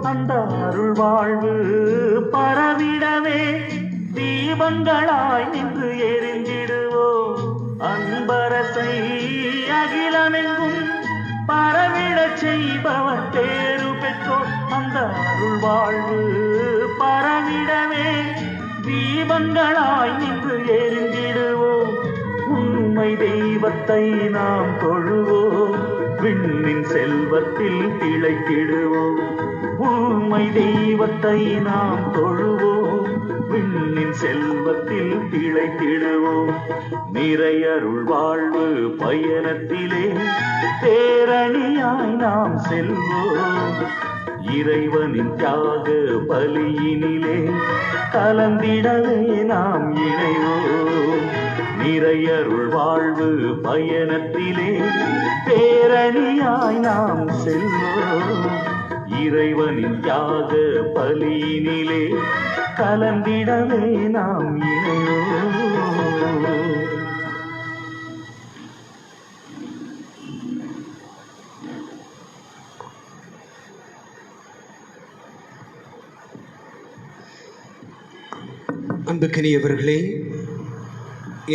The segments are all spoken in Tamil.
அந்த அருள் வாழ்வு பரவிடவே தீபங்களாய் நின்று எரிந்திடுவோம். அன்பரசை அகிலமெங்கும் பரவிடச் செய்பவர் தேரு பெற்றோர். அந்த அருள் வாழ்வு பரவிடவே தீபங்களாய் நின்று எரிந்திடுவோம். உண்மை தெய்வத்தை நாம் தொழுவோம், விண்ணின் செல்வத்தில் திளைத்திடுவோம். உண்மை தெய்வத்தை நாம் தொழுவோம், விண்ணின் செல்வத்தில் திளைத்திடுவோம். நிறையருள் வாழ்வு பயணத்திலே பேரணியாய் நாம் செல்வோம். இறைவனின் தியாக பலியினிலே கலந்திடவே நாம் இணைவோம். நிறையருள் வாழ்வு பயணத்திலே பேரணியாய் நாம் செல்வோம். இறைவனின் தியாக பலியினிலே கலந்திடவே நாம் இணைவோம். அன்புக்கினியவர்களே,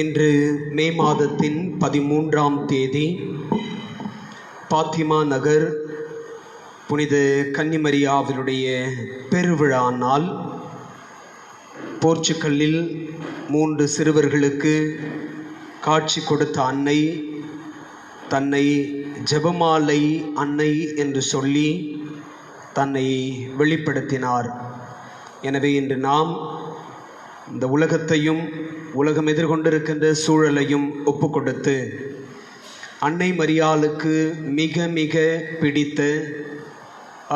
இன்று மே மாதத்தின் 13ஆம் தேதி பாத்திமா நகர் புனித கன்னிமரியாவினுடைய பெருவிழா நாள். போர்ச்சுகலில் 3 சிறுவர்களுக்கு காட்சி கொடுத்த அன்னை தன்னை ஜெபமாலை அன்னை என்று சொல்லி தன்னை வெளிப்படுத்தினார். எனவே இன்று நாம் இந்த உலகத்தையும் உலகம் எதிர்கொண்டிருக்கின்ற சூழலையும் ஒப்பு கொடுத்து அன்னை மரியாளுக்கு மிக மிக பிடித்த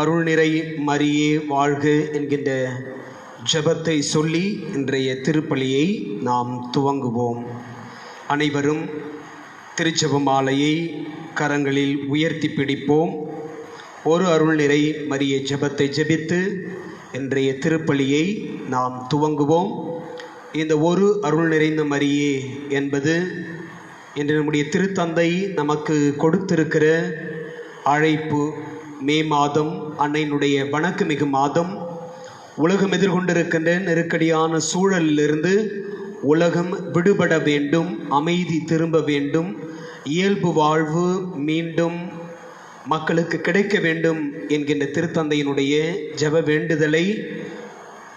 அருள்நிறை மரியே வாழ்க என்கின்ற ஜெபத்தை சொல்லி இன்றைய திருப்பலியை நாம் துவங்குவோம். அனைவரும் திருச்செபமாலையை கரங்களில் உயர்த்தி பிடிப்போம். ஒரு அருள்நிறை மரியே ஜெபத்தை ஜெபித்து இன்றைய திருப்பலியை நாம் துவங்குவோம். இந்த ஒரு அருள் நிறைந்த மரியே என்பது இன்று நம்முடைய திருத்தந்தை நமக்கு கொடுத்திருக்கிற அழைப்பு. மே மாதம் அன்னையினுடைய வணக்க மிகு மாதம். உலகம் எதிர்கொண்டிருக்கின்ற நெருக்கடியான சூழலிலிருந்து உலகம் விடுபட வேண்டும், அமைதி திரும்ப வேண்டும், இயல்பு வாழ்வு மீண்டும் மக்களுக்கு கிடைக்க வேண்டும் என்கின்ற திருத்தந்தையினுடைய ஜெப வேண்டுதலை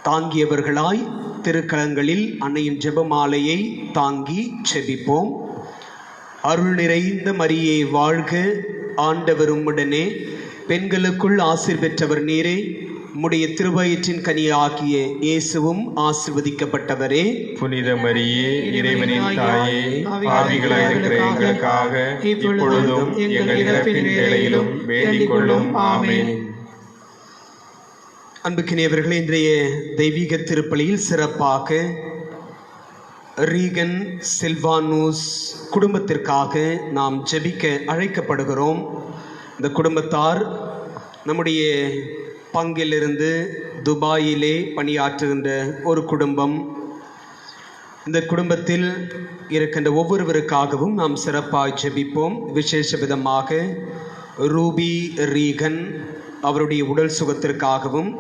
தாங்கியவர்களாய் திருக்கலங்களில் அன்னையின் ஜெபமாலையை தாங்கி செபிப்போம். அருள் நிறைந்த மரியே வாழ்க, ஆண்டவர் உம்முடனே, பெண்களுக்குள் ஆசீர் பெற்றவர் நீரே, உம்முடைய திருவயிற்றின் கனியாகிய இயேசுவும் ஆசீர்வதிக்கப்பட்டவரே. புனித மரியே, இறைவனின் தாயே, பாவிகளாய் இருக்கிற எங்களுக்காக இப்பொழுதும் எங்கள் இறப்பின் வேளையிலும் வேண்டிக் கொள்ளும். ஆமென். அன்புக்கினியவர்களே, இன்றைய தெய்வீக திருப்பலியில் சிறப்பாக ரீகன் சில்வானூஸ் குடும்பத்திற்காக நாம் ஜெபிக்க அழைக்கப்படுகிறோம். இந்த குடும்பத்தார் நம்முடைய பங்கிலிருந்து துபாயிலே பணியாற்றுகின்ற ஒரு குடும்பம். இந்த குடும்பத்தில் இருக்கின்ற ஒவ்வொருவருக்காகவும் நாம் சிறப்பாக ஜெபிப்போம். விசேஷ விதமாக ரூபி ரீகன் அவருடைய உடல் சுகத்திற்காகவும்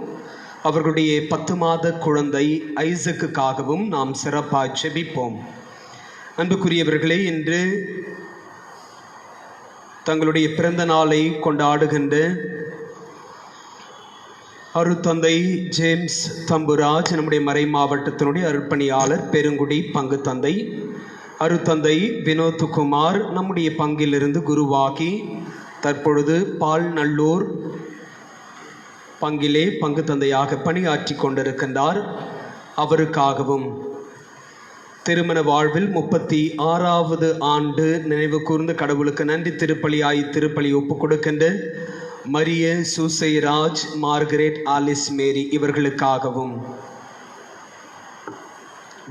அவர்களுடைய 10 மாத குழந்தை ஐசக்குக்காகவும் நாம் சிறப்பாக ஜெபிப்போம். அன்புக்குரியவர்களே, இன்று தங்களுடைய பிறந்த நாளை கொண்டாடுகின்ற அருட்தந்தை ஜேம்ஸ் தம்புராஜ் நம்முடைய மறை மாவட்டத்தினுடைய அருட்பணியாளர் பெருங்குடி பங்கு தந்தை, அருட்தந்தை வினோத் குமார் நம்முடைய பங்கிலிருந்து குருவாகி தற்பொழுது பால்நல்லூர் பங்கிலே பங்கு தந்தையாக பணியாற்றி கொண்டிருக்கின்றார். அவருக்காகவும் திருமண வாழ்வில் 36வது ஆண்டு நினைவு கூர்ந்து கடவுளுக்கு நன்றி திருப்பலியாய் திருப்பலி ஒப்பு கொடுக்கின்ற மரிய சூசைராஜ், மார்கரெட் ஆலிஸ் மேரி இவர்களுக்காகவும்,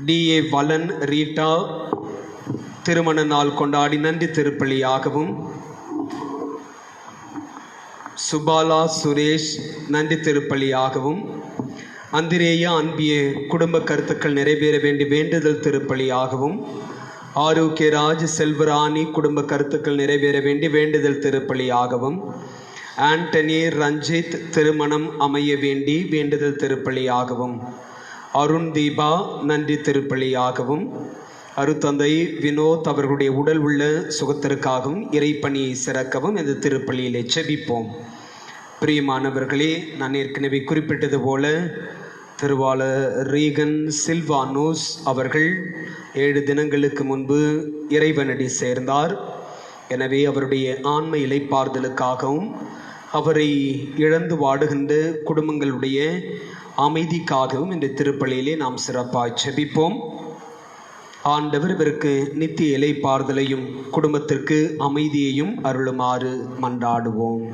DA வலன் ரீட்டா திருமண நாள் கொண்டாடி நன்றி திருப்பலியாகவும், சுபாலா சுரேஷ் நன்றி திருப்பலியாகவும், அந்திரேயா அன்பிய குடும்ப கருத்துக்கள் நிறைவேற வேண்டி வேண்டுதல் திருப்பலியாகவும், ஆரோக்கியராஜ் செல்வராணி குடும்ப கருத்துக்கள் நிறைவேற வேண்டி வேண்டுதல் திருப்பலியாகவும், ஆண்டனி ரஞ்சித் திருமணம் அமைய வேண்டி வேண்டுதல் திருப்பலியாகவும், அருண் தீபா நன்றி திருப்பலியாகவும், அருத்தந்தை வினோத் அவர்களுடைய உடல் உள்ள சுகத்திற்காகவும் இறைப்பணி சிறக்கவும் இந்த திருப்பலியிலே செபிப்போம். பிரியமானவர்களே, நான் ஏற்கனவே குறிப்பிட்டது போல திருவாளர் ரீகன் சில்வானோஸ் அவர்கள் 7 தினங்களுக்கு முன்பு இறைவனடி சேர்ந்தார். எனவே அவருடைய ஆன்ம இளைப்பாறுதலுக்காகவும் அவரை இழந்து வாடுகின்ற குடும்பங்களுடைய அமைதிக்காகவும் இந்த திருப்பலியிலே நாம் சிறப்பாய் செபிப்போம். ஆண்டவர் இவருக்கு நித்திய இளைப்பாறுதலையும் குடும்பத்திற்கு அமைதியையும் அருளுமாறு மன்றாடுவோம்.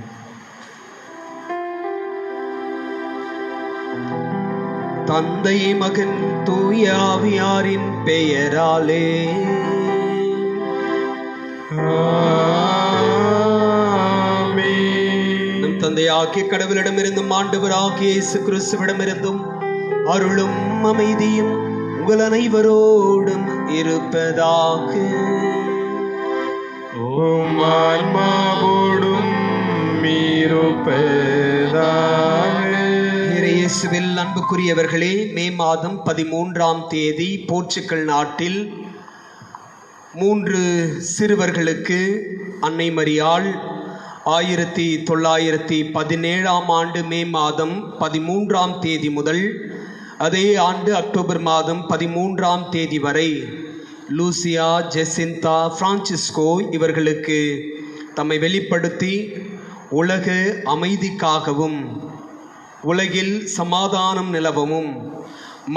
தந்தை மகன் தூய ஆவியாரின் பெயராலே நம் தந்தையாகிய கடவுளிடமிருந்தும் ஆண்டவராகிய இயேசு கிறிஸ்துவிடமிருந்தும் அருளும் அமைதியும் உங்கள் அனைவரோடும் இருப்பதாக. உம் ஆன்மாவோடும் இருப்பதாக. இயேசுவில் அன்புக்குரியவர்களே, மே மாதம் 13ஆம் தேதி போர்ச்சுகல் நாட்டில் 3 சிறுவர்களுக்கு அன்னை மரியாள் 1917ஆம் ஆண்டு மே மாதம் 13ஆம் தேதி முதல் அதே ஆண்டு அக்டோபர் மாதம் 13ஆம் தேதி வரை லூசியா, ஜெசிந்தா, பிரான்சிஸ்கோ இவர்களுக்கு தம்மை வெளிப்படுத்தி உலக அமைதிக்காகவும் உலகில் சமாதானம் நிலவவும்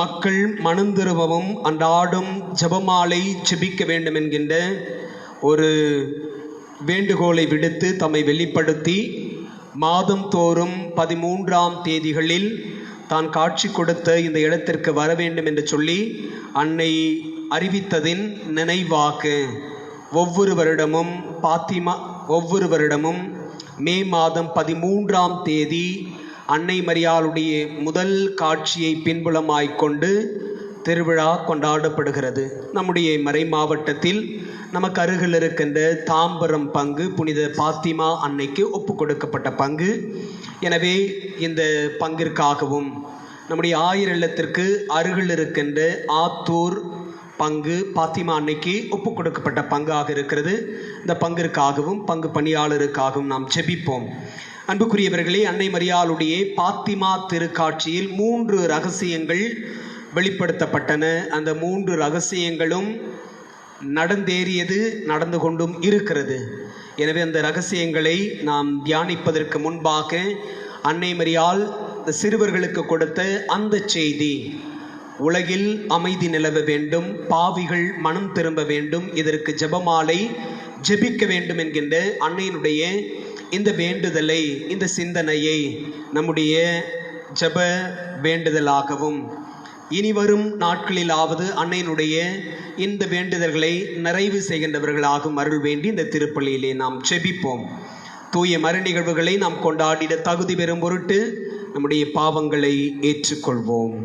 மக்கள் மனந்திரும்பவும் அன்றாடும் ஜெபமாலை ஜெபிக்க வேண்டும் என்கின்ற ஒரு வேண்டுகோளை விடுத்து தம்மை வெளிப்படுத்தி மாதம் தோறும் 13ஆம் தேதிகளில் தான் காட்சி கொடுத்த இந்த இடத்திற்கு வர வேண்டும் என்று சொல்லி அன்னை அறிவித்ததின் நினைவாக ஒவ்வொரு வருடமும் மே மாதம் 13ஆம் தேதி அன்னை மரியாளுடைய முதல் காட்சியை பின்புலமாய்க் கொண்டு திருவிழா கொண்டாடப்படுகிறது. நம்முடைய மறை மாவட்டத்தில் நமக்கு அருகில் இருக்கின்ற தாம்பரம் பங்கு புனித பாத்திமா அன்னைக்கு ஒப்பு கொடுக்கப்பட்ட பங்கு. எனவே இந்த பங்கிற்காகவும் நம்முடைய ஆயர் இல்லத்திற்கு அருகில் இருக்கின்ற ஆத்தூர் பங்கு பாத்திமா அன்னைக்கு ஒப்பு கொடுக்கப்பட்ட பங்காக இருக்கிறது. இந்த பங்கிற்காகவும் பங்கு பணியாளருக்காகவும் நாம் செபிப்போம். அன்புக்குரியவர்களே, அன்னை மரியாளுடைய பாத்திமா திருக்காட்சியில் 3 ரகசியங்கள் வெளிப்படுத்தப்பட்டன. அந்த 3 ரகசியங்களும் நடந்தேறியது, நடந்து கொண்டும் இருக்கிறது. எனவே அந்த ரகசியங்களை நாம் தியானிப்பதற்கு முன்பாக அன்னை மரியாள் சிறுவர்களுக்கு கொடுத்த அந்த செய்தி, உலகில் அமைதி நிலவ வேண்டும், பாவிகள் மனம் திரும்ப வேண்டும், இதற்கு ஜெபமாலை ஜெபிக்க வேண்டும் என்கின்ற அன்னையினுடைய இந்த வேண்டுதலை, இந்த சிந்தனையை நம்முடைய ஜெப வேண்டுதலாகவும் இனி வரும் நாட்களிலாவது அன்னையினுடைய இந்த வேண்டுதல்களை நிறைவு செய்கின்றவர்களாகவும் அருள் வேண்டி இந்த திருப்பலியிலே நாம் செபிப்போம். தூய மறு நிகழ்வுகளை நாம் கொண்டாடிட தகுதி பெறும் பொருட்டு நம்முடைய பாவங்களை ஏற்றுக்கொள்வோம்.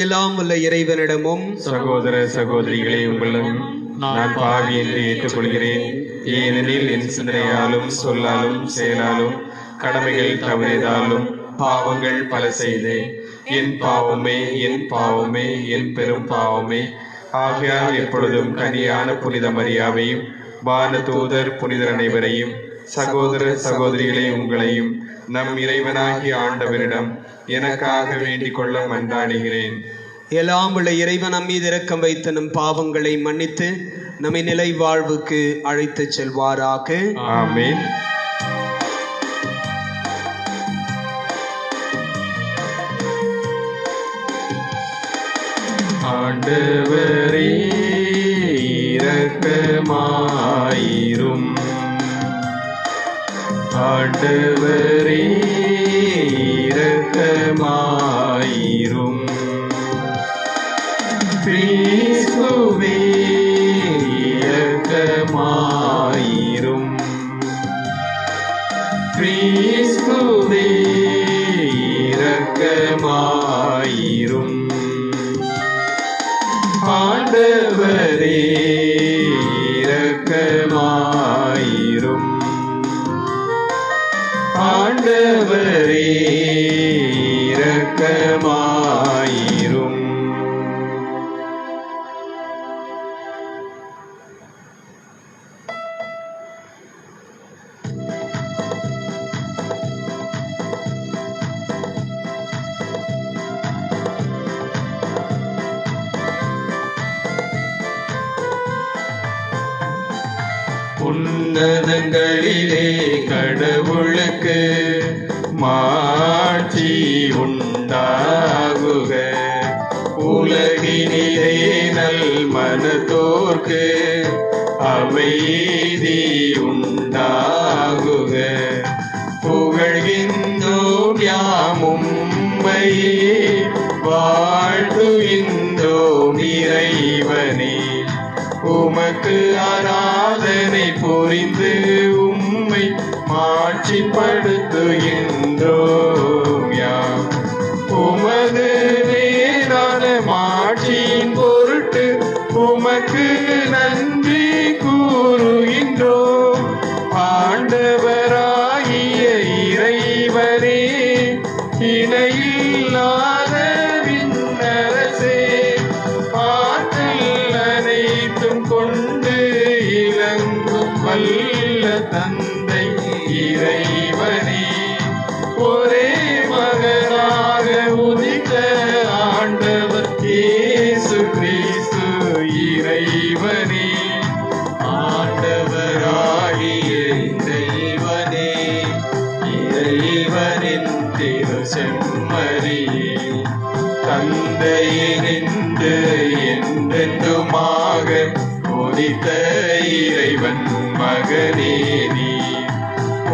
எல்லாம் வல்ல இறைவனிடமும் சகோதர சகோதரிகளே, உங்களிடம் நான் பாவி என்று ஏற்றுக்கொள்கிறேன். ஏனெனில் என் சிந்தனையாலும் சொல்லாலும் செயலாலும் கடமைகள் தவறியதாலும் பாவங்கள் பல செய்தேன். என் பாவமே, என் பாவமே, என் பெரும் பாவமே. ஆகையால் எப்பொழுதும் கனியான புனித மரியாவையும் வான தூதர் புனிதர் அனைவரையும் சகோதர சகோதரிகளே உங்களையும் நம் இறைவனாகிய ஆண்டவரிடம் எனக்காக வேண்டிக் கொள்ள மன்றாடுகிறேன். எல்லாம் உள்ள இறைவன் நம் மீது இரக்கம் வைத்து நம் பாவங்களை மன்னித்து நம்மை நிலை வாழ்வுக்கு அழைத்து செல்வாராக. ஆமென். ஆண்டவரே இரக்கமாயிரும். ஆண்டவரே இரக்கமாயிரும். கிறிஸ்துவே இரக்கமாயிரும். கிறிஸ்துவே இரக்கமாயிரும். உன்னதங்களிலே கடவுளுக்கு மாட்சி உண்டாகுக. உலகினிலே நல் மனத்தோர்க்கு அமைதி உண்டாகுக. புகழ்கின்றோம் யாமும் உம்மையே, வாழ்த்துகின்றோம் இறைவனே. உமக்கு ஆராதனை புரிந்து உம்மை மாட்சிப்படுத்துகின்றோம் யாம். உமது மேலான மாட்சியின் பொருட்டு உமக்கு நன்றி கூறுகின்றோம். ஆண்டவராகிய இறைவனே, இணையில்லாத விண்ணரசே, ஆற்றல் அனைத்தும் கொண்டு இலங்கும் வல்ல தந்தை இறைவனே, ஒரே மகனாக உதித்த ஆண்டவர் இயேசு கிறிஸ்து இறைவனே. ஆண்டவராகிய இறைவனே, இறைவனின் திரு செம்மறியே, தந்தையினின்று என்றென்றுமாக உதித்த இறைவன் மகனே நீ.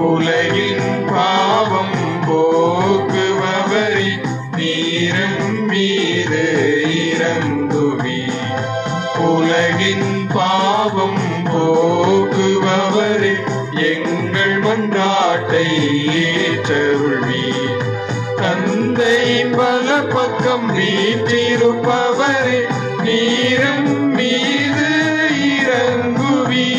உலகின் பாவம் போக்குபவரே, நீரம் மீது இறங்குவே. உலகின் பாவம் போக்குபவரே, எங்கள் மன்றாட்டை ஏற்றருள்வி. தந்தை பல பக்கம் வீற்றிருப்பவரே, நீரம் மீது இறங்குவி.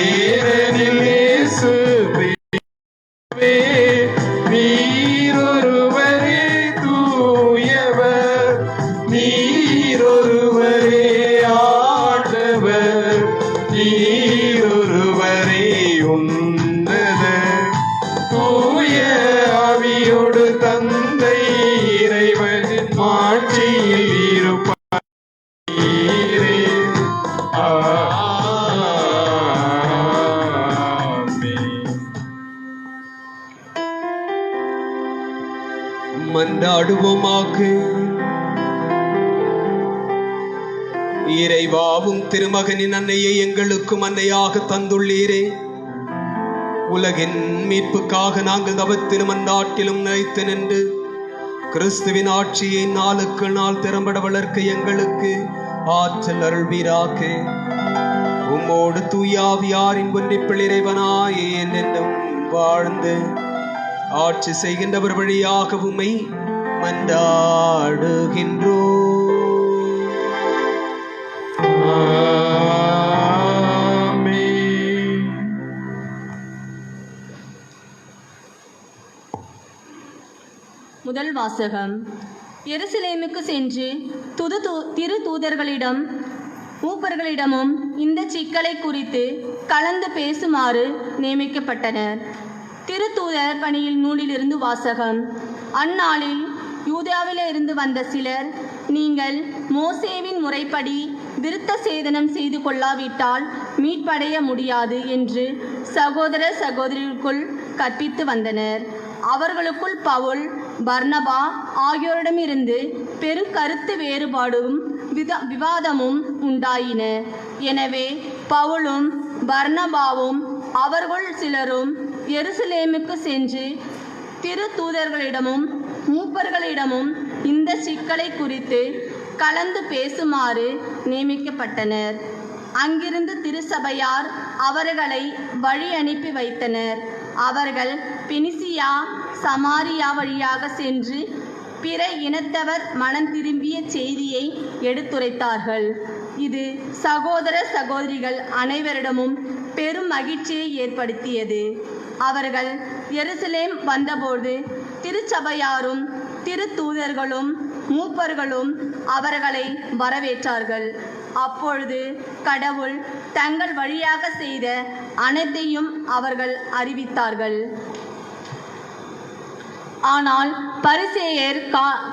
ஏனெனில் இயேசு கிறிஸ்துவே, நீரொருவரே தூயவர், நீரொருவரே ஆண்டவர், நீரொருவரே உன்னதர். தூய ஆவியோடு தந்தை இறைவனின் மாட்சியில் இருப்பீரே. ஆமென். மன்றாடுவோமாக. இறைவாவும் திருமகனின் அன்னையை எங்களுக்கும் அன்னையாக தந்துள்ளீரே. உலகின் மீட்புக்காக நாங்கள் தவத்திலும் அந்நாட்டிலும் நிலைத்து நின்று கிறிஸ்துவின் ஆட்சியை நாளுக்கு நாள் திறம்பட வளர்க்க எங்களுக்கு ஆற்றல் அருள்வீராக. உம்மோடு தூயாவியாரின் ஒன்றிப்பில் இறைவனாயே என்றென்றும் வாழ்ந்து ஆட்சி செய்கின்றவர் வழியாக உம்மை மன்றாடுகின்றோம். ஆமென். முதல் வாசகம். எருசலேமுக்கு சென்று திரு தூதர்களிடம் மூப்பர்களிடமும் இந்த சிக்கலை குறித்து கலந்து பேசுமாறு நியமிக்கப்பட்டனர். திருத்தூதர் பணியில் நூலிலிருந்து வாசகம். அந்நாளில் யூதாவிலிருந்து வந்த சிலர், நீங்கள் மோசேவின் முறைப்படி விருத்த சேதனம் செய்து கொள்ளாவிட்டால் மீட்படைய முடியாது என்று சகோதர சகோதரிகளுக்குள் கற்பித்து வந்தனர். அவர்களுக்குள் பவுல், பர்னபா ஆகியோரிடமிருந்து பெருங்கருத்து வேறுபாடும் விவாதமும் உண்டாயின. எனவே பவுலும் பர்னபாவும் அவர்கள் சிலரும் எருசலேமுக்கு சென்று திரு தூதர்களிடமும் மூப்பர்களிடமும் இந்த சிக்கலை குறித்து கலந்து பேசுமாறு நியமிக்கப்பட்டனர். அங்கிருந்து திருச்சபையார் அவர்களை வழி அனுப்பி வைத்தனர். அவர்கள் பெனிசியா சமாரியா வழியாக சென்று பிற இனத்தவர் மனம் திரும்பிய செய்தியை எடுத்துரைத்தார்கள். இது சகோதர சகோதரிகள் அனைவரிடமும் பெரும் மகிழ்ச்சியை ஏற்படுத்தியது. அவர்கள் எருசலேம் வந்தபோது திருச்சபையாரும் திரு தூதர்களும் மூப்பர்களும் அவர்களை வரவேற்றார்கள். அப்பொழுது கடவுள் தங்கள் வழியாக செய்த அனைத்தையும் அவர்கள் அறிவித்தார்கள். ஆனால் பரிசேயர்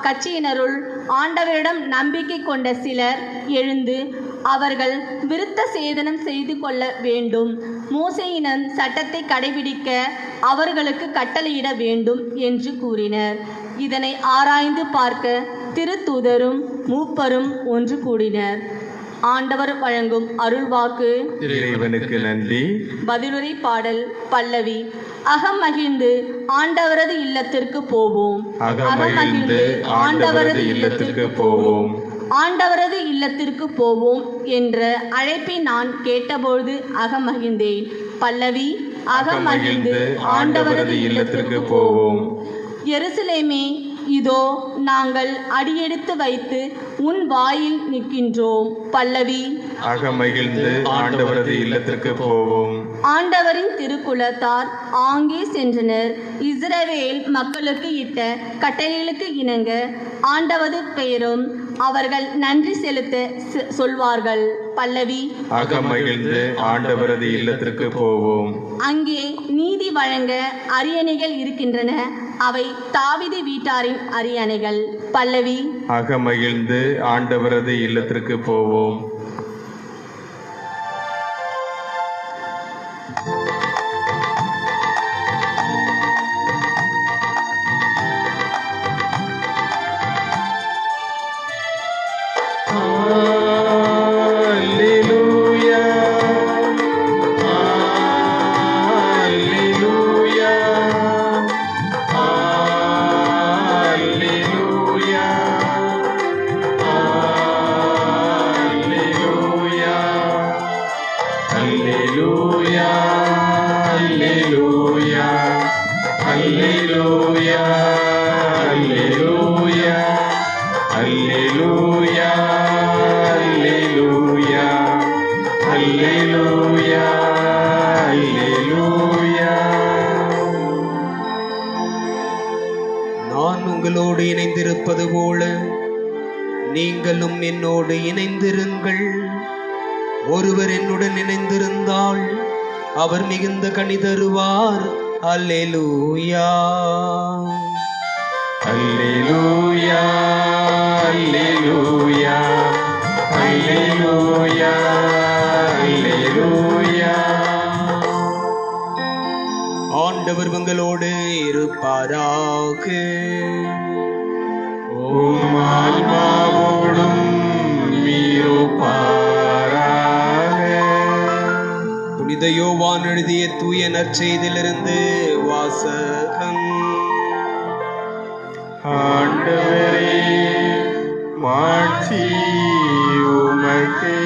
கட்சியினருள் ஆண்டவரிடம் நம்பிக்கை கொண்ட சிலர் எழுந்து அவர்கள் விருத்த சேதனம் செய்து கொள்ள வேண்டும், மோசேயின் சட்டத்தை கடைபிடிக்க அவர்களுக்கு கட்டளையிட வேண்டும் என்று கூறினர். இதனை ஆராய்ந்து பார்க்க திருத்தூதரும் மூப்பரும் ஒன்று கூடினர். ஆண்டவர் வழங்கும் அருள்வாக்கு. இறைவனுக்கு நன்றி. பதிலுரை பாடல் பல்லவி. அகமகிழ்ந்து ஆண்டவரது இல்லத்திற்கு போவோம், அகமகிழ்ந்து ஆண்டவரது இல்லத்திற்கு போவோம், ஆண்டவரது இல்லத்திற்கு போவோம் என்ற அழைப்பை நான் கேட்டபொழுது அகமகிழ்ந்தேன். பல்லவி. அகமகிழ்ந்து ஆண்டவரது இல்லத்திற்கு போவோம். எருசலேமே, இதோ நாங்கள் அடியெடுத்து வைத்து உன் வாயில் நிற்கின்றோம். பல்லவி. அகமகிழ்ந்து ஆண்டவரது இல்லத்திற்கு போவோம். ஆண்டவரின் திருக்குலத்தார் ஆங்கே சென்றனர். இஸ்ரவேல் மக்களுக்கு இட்ட கட்டளைகளுக்கு இணங்க ஆண்டவது பெயரும் அவர்கள் நன்றி செலுத்த சொல்வார்கள். பல்லவி. அகமகிழ்ந்து ஆண்டவரது இல்லத்திற்கு போவோம். அங்கே நீதி வழங்க அரியணைகள் இருக்கின்றன, அவை தாவீது வீட்டாரின் அரியணைகள். பல்லவி. அகமகிழ்ந்து ஆண்டவரது இல்லத்திற்கு போவோம். நான் உங்களோடு இணைந்திருப்பது போல நீங்களும் என்னோடு இணைந்திருங்கள். ஒருவர் என்னுடன் இணைந்திருந்தால் அவர் மிகுந்த கனி தருவார். அல்லேலூயா, அல்லேலூயா, அல்லேலூயா, அல்லேலூயா, அல்லேலூயா. ஆண்டவர் உங்களோடு இருப்பாராக. உம் ஆன்மாவோடும் இருப்பாராக. புனித யோவான் எழுதிய தூய நற்செய்தியிலிருந்து வாசகம். ஆண்டவரே, மாட்சி உமக்கே.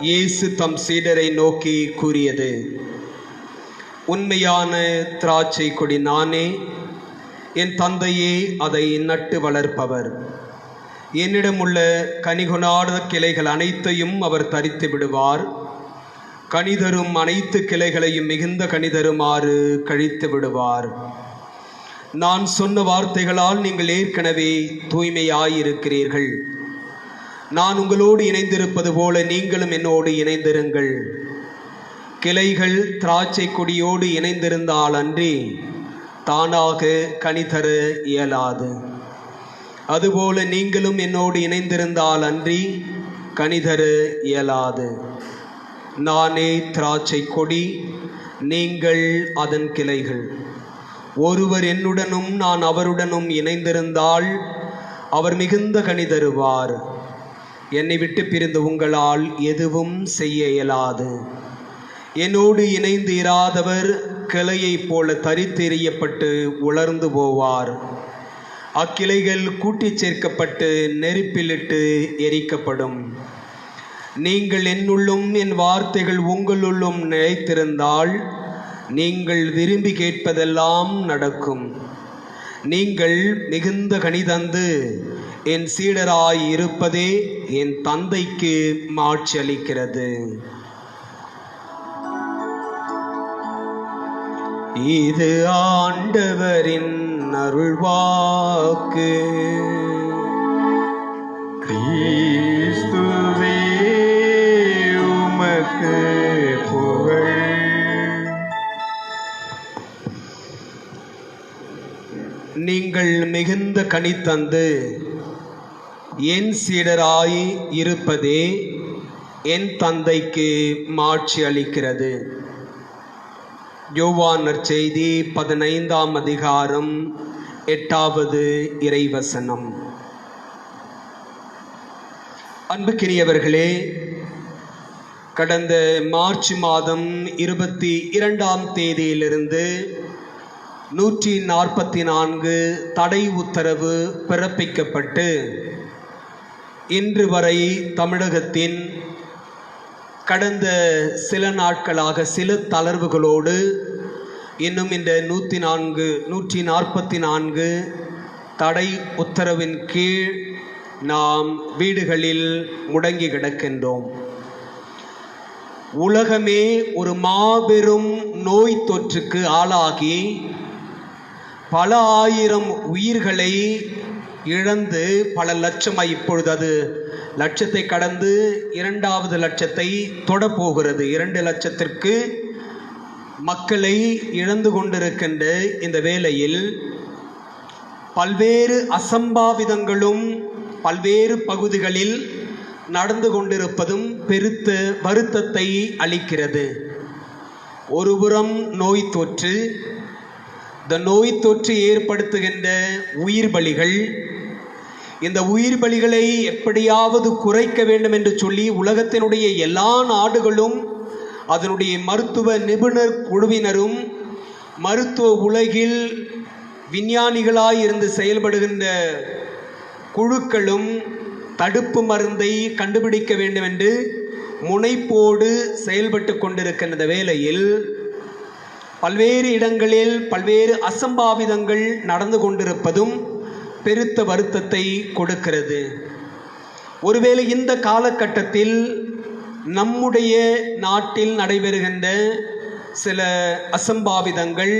இயேசு தம் சீடரை நோக்கி கூறியது: உண்மையான திராட்சை கொடி நானே, என் தந்தையே அதை நட்டு வளர்ப்பவர். என்னிடம் உள்ள கனிகொணாத கிளைகள் அனைத்தையும் அவர் தரித்து விடுவார். கனிதரும் அனைத்து கிளைகளையும் மிகுந்த கனிதருமாறு கழித்து விடுவார். நான் சொன்ன வார்த்தைகளால் நீங்கள் ஏற்கனவே தூய்மையாயிருக்கிறீர்கள். நான் உங்களோடு இணைந்திருப்பது போல நீங்களும் என்னோடு இணைந்திருங்கள். கிளைகள் திராட்சை கொடியோடு இணைந்திருந்தால் அன்றி தானாக கனி தர இயலாது. அதுபோல நீங்களும் என்னோடு இணைந்திருந்தால் அன்றி கனி தர இயலாது. நானே திராட்சை கொடி, நீங்கள் அதன் கிளைகள். ஒருவர் என்னுடனும் நான் அவருடனும் இணைந்திருந்தால் அவர் மிகுந்த கனி தருவார். என்னை விட்டு பிரிந்து உங்களால் எதுவும் செய்ய இயலாது. என்னோடு இணைந்து இராதவர் கிளையைப் போல தரித்து எறியப்பட்டு உலர்ந்து போவார். அக்கிளைகள் கூட்டிச் சேர்க்கப்பட்டு நெருப்பிலிட்டு எரிக்கப்படும். நீங்கள் என்னுள்ளும் என் வார்த்தைகள் உங்களுள்ளும் நிலைத்திருந்தால் நீங்கள் விரும்பி கேட்பதெல்லாம் நடக்கும். நீங்கள் மிகுந்த கனி தந்து என் சீடராய் இருப்பதே என் தந்தைக்கு மாட்சி அளிக்கிறது. இது ஆண்டவரின் அருள்வாக்கு. கிறிஸ்துவே உமக்கு புகழ். நீங்கள் மிகுந்த கனி தந்து என் சீடராய் இருப்பதே என் தந்தைக்கு மாட்சி அளிக்கிறது. யோவான் நற்செய்தி 15ஆம் அதிகாரம் 8வது இறைவசனம். அன்புக்கினியவர்களே, கடந்த மார்ச் மாதம் 22ஆம் தேதியிலிருந்து 144 தடை உத்தரவு பிறப்பிக்கப்பட்டு இன்று வரை தமிழகத்தின் கடந்த சில நாட்களாக சில தளர்வுகளோடு இன்னும் இந்த 144 தடை உத்தரவின் கீழ் நாம் வீடுகளில் முடங்கி கிடக்கின்றோம். உலகமே ஒரு மாபெரும் நோய் தொற்றுக்கு ஆளாகி பல ஆயிரம் உயிர்களை இழந்து பல லட்சமாய், இப்பொழுது அது லட்சத்தை கடந்து 2வது லட்சத்தை தொடப்போகிறது. 2 லட்சத்திற்கு மக்களை இழந்து கொண்டிருக்கின்ற இந்த வேளையில் பல்வேறு அசம்பாவிதங்களும் பல்வேறு பகுதிகளில் நடந்து கொண்டிருப்பதும் பெருத்த வருத்தத்தை அளிக்கிறது. ஒருபுறம் நோய் தொற்று, இந்த நோய் தொற்று ஏற்படுத்துகின்ற உயிர் பலிகள், இந்த உயிர் பலிகளை எப்படியாவது குறைக்க வேண்டும் என்று சொல்லி உலகத்தினுடைய எல்லா நாடுகளும் அதனுடைய மருத்துவ நிபுணர் குழுவினரும் மருத்துவ உலகில் விஞ்ஞானிகளாய் இருந்து செயல்படுகின்ற குழுக்களும் தடுப்பு மருந்தை கண்டுபிடிக்க வேண்டும் என்று முனைப்போடு செயல்பட்டு கொண்டிருக்கின்ற வேளையில் பல்வேறு இடங்களில் பல்வேறு அசம்பாவிதங்கள் நடந்து கொண்டிருப்பதும் பெருத்த வருத்தத்தை கொடுக்கிறது. ஒருவேளை இந்த காலகட்டத்தில் நம்முடைய நாட்டில் நடைபெறுகின்ற சில அசம்பாவிதங்கள்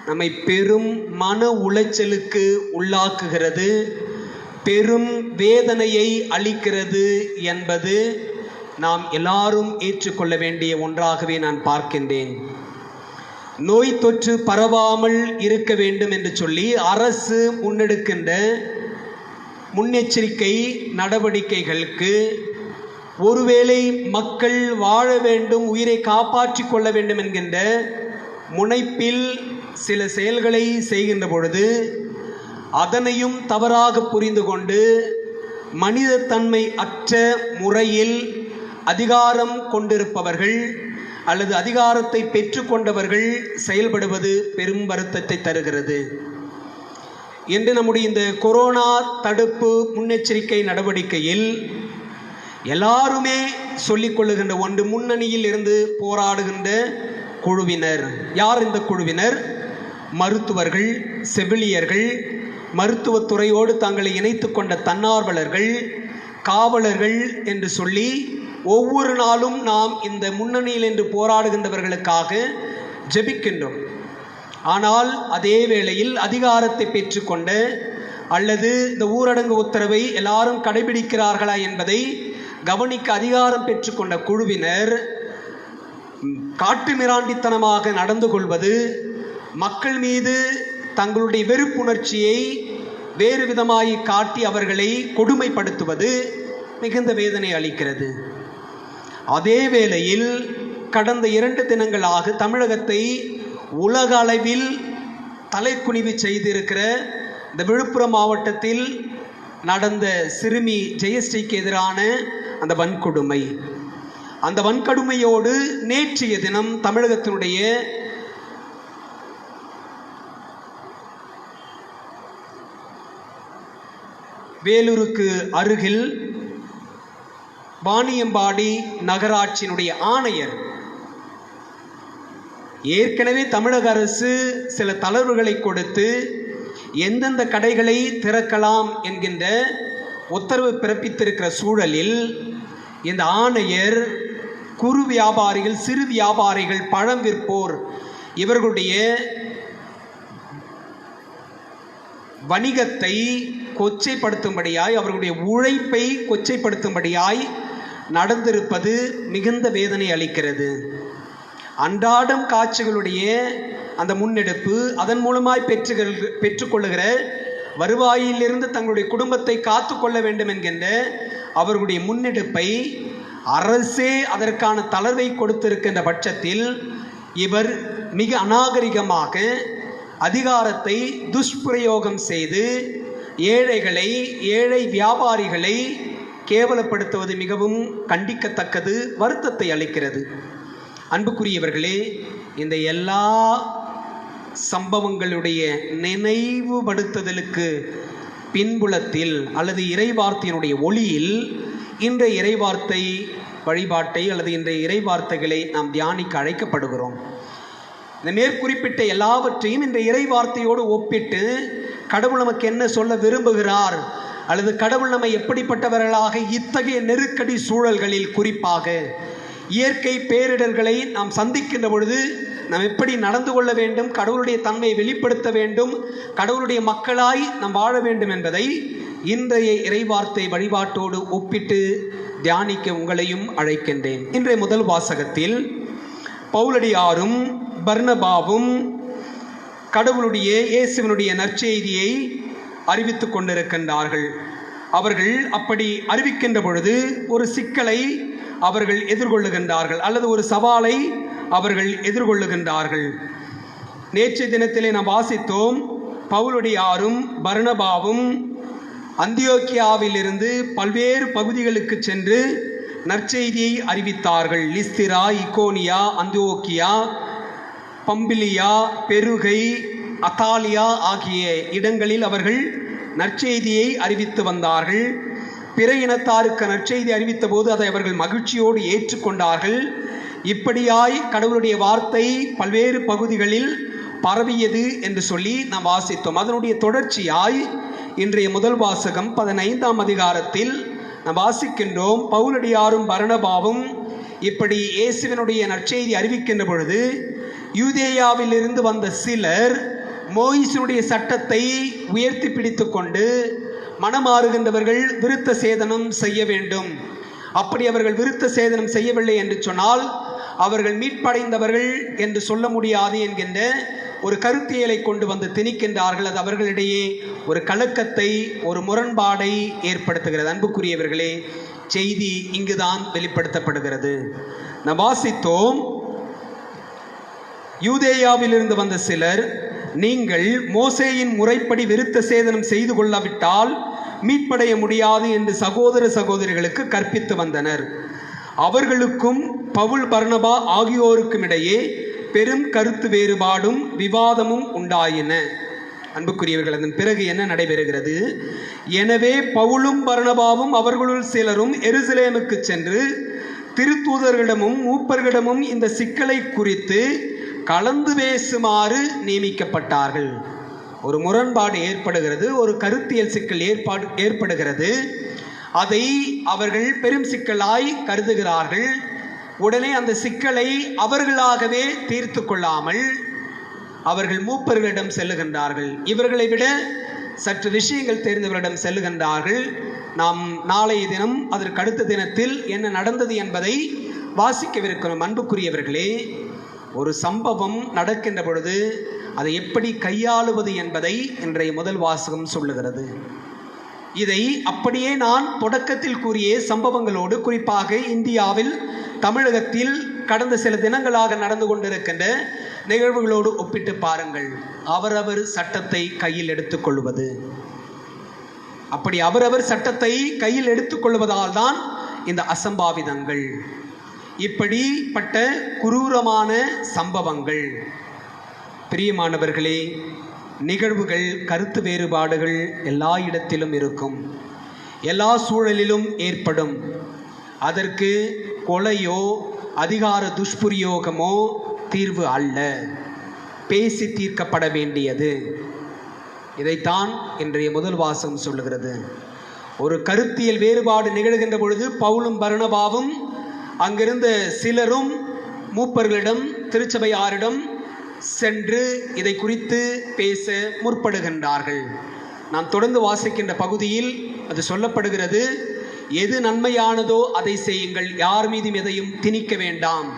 நம்மை பெரும் மன உளைச்சலுக்கு உள்ளாக்குகிறது, பெரும் வேதனையை அளிக்கிறது என்பது நாம் எல்லாரும் ஏற்றுக்கொள்ள வேண்டிய ஒன்றாகவே நான் பார்க்கின்றேன். நோய் தொற்று பரவாமல் இருக்க வேண்டும் என்று சொல்லி அரசு முன்னெடுக்கின்ற முன்னெச்சரிக்கை நடவடிக்கைகளுக்கு ஒருவேளை மக்கள் வாழ வேண்டும், உயிரை காப்பாற்றிக் கொள்ள வேண்டும் என்கின்ற முனைப்பில் சில செயல்களை செய்கின்ற பொழுது அதனையும் தவறாக புரிந்து கொண்டு மனிதத்தன்மை அற்ற முறையில் அதிகாரம் கொண்டிருப்பவர்கள் அல்லது அதிகாரத்தை பெற்றுக்கொண்டவர்கள் செயல்படுவது பெரும் வருத்தத்தை தருகிறது. என்று நம்முடைய இந்த கொரோனா தடுப்பு முன்னெச்சரிக்கை நடவடிக்கையில் எல்லாருமே சொல்லிக் கொள்ளுகின்ற ஒன்று, முன்னணியில் இருந்து போராடுகின்ற குழுவினர். யார் இந்த குழுவினர்? மருத்துவர்கள், செவிலியர்கள், மருத்துவத்துறையோடு தங்களை இணைத்து கொண்ட தன்னார்வலர்கள், காவலர்கள் என்று சொல்லி ஒவ்வொரு நாளும் நாம் இந்த முன்னணியில் என்று போராடுகின்றவர்களுக்காக ஜெபிக்கின்றோம். ஆனால் அதே வேளையில் அதிகாரத்தை பெற்றுக்கொண்ட அல்லது இந்த ஊரடங்கு உத்தரவை எல்லாரும் கடைபிடிக்கிறார்களா என்பதை கவனிக்க அதிகாரம் பெற்றுக்கொண்ட குழுவினர் காட்டுமிராண்டித்தனமாக நடந்து கொள்வது, மக்கள் மீது தங்களுடைய வெறுப்புணர்ச்சியை வேறு விதமாய் காட்டி அவர்களை கொடுமைப்படுத்துவது மிகுந்த வேதனை அளிக்கிறது. அதே வேளையில் கடந்த 2 தினங்களாக தமிழகத்தை உலக அளவில் தலைக்குனிவு செய்திருக்கிற இந்த விழுப்புரம் மாவட்டத்தில் நடந்த சிறுமி ஜெயஸ்ரீக்கு எதிரான அந்த வன்கொடுமை, அந்த வன்கொடுமையோடு நேற்றைய தினம் தமிழகத்தினுடைய வேலூருக்கு அருகில் வாணியம்பாடி நகராட்சியினுடைய ஆணையர் ஏற்கனவே தமிழக அரசு சில தளர்வுகளை கொடுத்து எந்தெந்த கடைகளை திறக்கலாம் என்கின்ற உத்தரவு பிறப்பித்திருக்கிற சூழலில் இந்த ஆணையர் குறு வியாபாரிகள், சிறு வியாபாரிகள், பழம் விற்போர் இவர்களுடைய வணிகத்தை கொச்சைப்படுத்தும்படியாய், அவர்களுடைய உழைப்பை கொச்சைப்படுத்தும்படியாய் நடந்திருப்பது மிகுந்த வேதனை அளிக்கிறது. அன்றாடம் காட்சிகளுடைய அந்த முன்னெடுப்பு, அதன் மூலமாய் பெற்றுக்கொள்ளுகிற வருவாயிலிருந்து தங்களுடைய குடும்பத்தை காத்து கொள்ள வேண்டும் என்கின்ற அவர்களுடைய முன்னெடுப்பை அரசே அதற்கான தளர்வை கொடுத்திருக்கின்ற பட்சத்தில் இவர் மிக அநாகரிகமாக அதிகாரத்தை துஷ்பிரயோகம் செய்து ஏழைகளை, ஏழை வியாபாரிகளை கேவலப்படுத்துவது மிகவும் கண்டிக்கத்தக்கது, வருத்தத்தை அளிக்கிறது. அன்புக்குரியவர்களே, இந்த எல்லா சம்பவங்களுடைய நினைவுபடுத்துதலுக்கு பின்புலத்தில் அல்லது இறைவார்த்தையினுடைய ஒளியில் இன்றைய இறைவார்த்தை வழிபாட்டை அல்லது இன்றைய இறைவார்த்தைகளை நாம் தியானிக்க அழைக்கப்படுகிறோம். இந்த மேற்குறிப்பிட்ட எல்லாவற்றையும் இந்த இறைவார்த்தையோடு ஒப்பிட்டு கடவுள் நமக்கு என்ன சொல்ல விரும்புகிறார் அல்லது கடவுள் நம்மை எப்படிப்பட்டவர்களாக இத்தகைய நெருக்கடி சூழல்களில், குறிப்பாக இயற்கை பேரிடர்களை நாம் சந்திக்கின்ற பொழுது நாம் எப்படி நடந்து கொள்ள வேண்டும், கடவுளுடைய தன்மையை வெளிப்படுத்த வேண்டும், கடவுளுடைய மக்களாய் நாம் வாழ வேண்டும் என்பதை இன்றைய இறைவார்த்தை வழிபாட்டோடு ஒப்பிட்டு தியானிக்க உங்களையும் அழைக்கின்றேன். இன்றைய முதல் வாசகத்தில் பவுலடியாரும் பர்னபாவும் கடவுளுடைய இயேசுவினுடைய நற்செய்தியை அறிவித்துக் கொண்டிருக்கின்றார்கள். அவர்கள் அப்படி அறிவிக்கின்ற பொழுது ஒரு சிக்கலை அவர்கள் எதிர்கொள்ளுகின்றார்கள் அல்லது ஒரு சவாலை அவர்கள் எதிர்கொள்ளுகின்றார்கள். நேற்றைய தினத்திலே நாம் வாசித்தோம், பவுலடியாரும் பர்னபாவும் அந்தியோக்கியாவிலிருந்து பல்வேறு பகுதிகளுக்கு சென்று நற்செய்தியை அறிவித்தார்கள். லிஸ்திரா, இக்கோனியா, அந்தியோக்கியா, பம்பிலியா, பெருகை, அத்தாலியா ஆகிய இடங்களில் அவர்கள் நற்செய்தியை அறிவித்து வந்தார்கள். பிற இனத்தாருக்கு நற்செய்தி அறிவித்த போது அதை அவர்கள் மகிழ்ச்சியோடு ஏற்றுக்கொண்டார்கள். இப்படியாய் கடவுளுடைய வார்த்தை பல்வேறு பகுதிகளில் பரவியது என்று சொல்லி நாம் வாசித்தோம். அதனுடைய தொடர்ச்சியாய் இன்றைய முதல் வாசகம் 15ஆம் அதிகாரத்தில் நாம் வாசிக்கின்றோம். பவுலடியாரும் பர்னபாவும் இப்படி இயேசுவினுடைய நற்செய்தி அறிவிக்கின்ற பொழுது யூதேயாவிலிருந்து வந்த சிலர் மோயிசனுடைய சட்டத்தை உயர்த்தி பிடித்து கொண்டு மனமாறுகின்றவர்கள் விருத்த சேதனம் செய்ய வேண்டும், அப்படி அவர்கள் விருத்த சேதனம் செய்யவில்லை என்று சொன்னால் அவர்கள் மீட்படைந்தவர்கள் என்று சொல்ல முடியாது என்கின்ற ஒரு கருத்தியலை கொண்டு வந்து திணிக்கின்றார்கள். அது அவர்களிடையே ஒரு கலக்கத்தை, ஒரு முரண்பாடை ஏற்படுத்துகிறது. அன்புக்குரியவர்களே, செய்தி இங்குதான் வெளிப்படுத்தப்படுகிறது. நாம் வாசித்தோம், யூதேயாவிலிருந்து வந்த சிலர், நீங்கள் மோசேயின் முறைப்படி விருத்த சேதனம் செய்து கொள்ளாவிட்டால் மீட்படைய முடியாது என்று சகோதர சகோதரிகளுக்கு கற்பித்து வந்தனர். அவர்களுக்கும் பவுல் பர்னபா ஆகியோருக்கும் இடையே பெரும் கருத்து வேறுபாடும் விவாதமும் உண்டாயின. அன்புக்குரியவர்கள், அதன் பிறகு என்ன நடைபெறுகிறது? எனவே பவுலும் பர்னபாவும் அவர்களுள் சிலரும் எருசலேமுக்கு சென்று திருத்தூதர்களிடமும் மூப்பர்களிடமும் இந்த சிக்கலை குறித்து கலந்து பேசுமாறு நியமிக்கப்பட்டார்கள். ஒரு முரண்பாடு ஏற்படுகிறது, ஒரு கருத்தியல் சிக்கல் ஏற்படுகிறது. அதை அவர்கள் பெரும் சிக்கலாய் கருதுகிறார்கள். உடனே அந்த சிக்கலை அவர்களாகவே தீர்த்து கொள்ளாமல் அவர்கள் மூப்பர்களிடம் செல்லுகின்றார்கள். இவர்களை விட சற்று விஷயங்கள் தெரிந்தவர்களிடம் செல்லுகின்றார்கள். நாம் நாளைய தினம் அதற்கு அடுத்த தினத்தில் என்ன நடந்தது என்பதை வாசிக்கவிருக்கிறோம். அன்புக்குரியவர்களே, ஒரு சம்பவம் நடக்கின்ற பொழுது அதை எப்படி கையாளுவது என்பதை இன்றைய முதல் வாசகம் சொல்லுகிறது. இதை அப்படியே நான் தொடக்கத்தில் கூறிய சம்பவங்களோடு, குறிப்பாக இந்தியாவில், தமிழகத்தில் கடந்த சில தினங்களாக நடந்து கொண்டிருக்கின்ற நிகழ்வுகளோடு ஒப்பிட்டு பாருங்கள். அவரவர் சட்டத்தை கையில் எடுத்துக்கொள்வது, அப்படி அவரவர் சட்டத்தை கையில் எடுத்துக்கொள்வதால் தான் இந்த அசம்பாவிதங்கள், இப்படிப்பட்ட குரூரமான சம்பவங்கள். பிரியமானவர்களே, நிகழ்வுகள், கருத்து வேறுபாடுகள் எல்லா இடத்திலும் இருக்கும், எல்லா சூழலிலும் ஏற்படும். அதற்கு கொலையோ அதிகார துஷ்பிரயோகமோ தீர்வு அல்ல, பேசி தீர்க்கப்பட வேண்டியது. இதைத்தான் இன்றைய முதல் வாசகம் சொல்லுகிறது. ஒரு கருத்தியல் வேறுபாடு நிகழ்கின்ற பொழுது பவுலும் பர்னபாவும் அங்கிருந்த சிலரும் மூப்பர்களிடம், திருச்சபையாரிடம் சென்று இதை குறித்து பேச முற்படுகின்றார்கள். நாம் தொடர்ந்து வாசிக்கின்ற பகுதியில் அது சொல்லப்படுகிறது, எது நன்மையானதோ அதை செய்யுங்கள், யார் மீதும் எதையும் திணிக்க வேண்டாம்.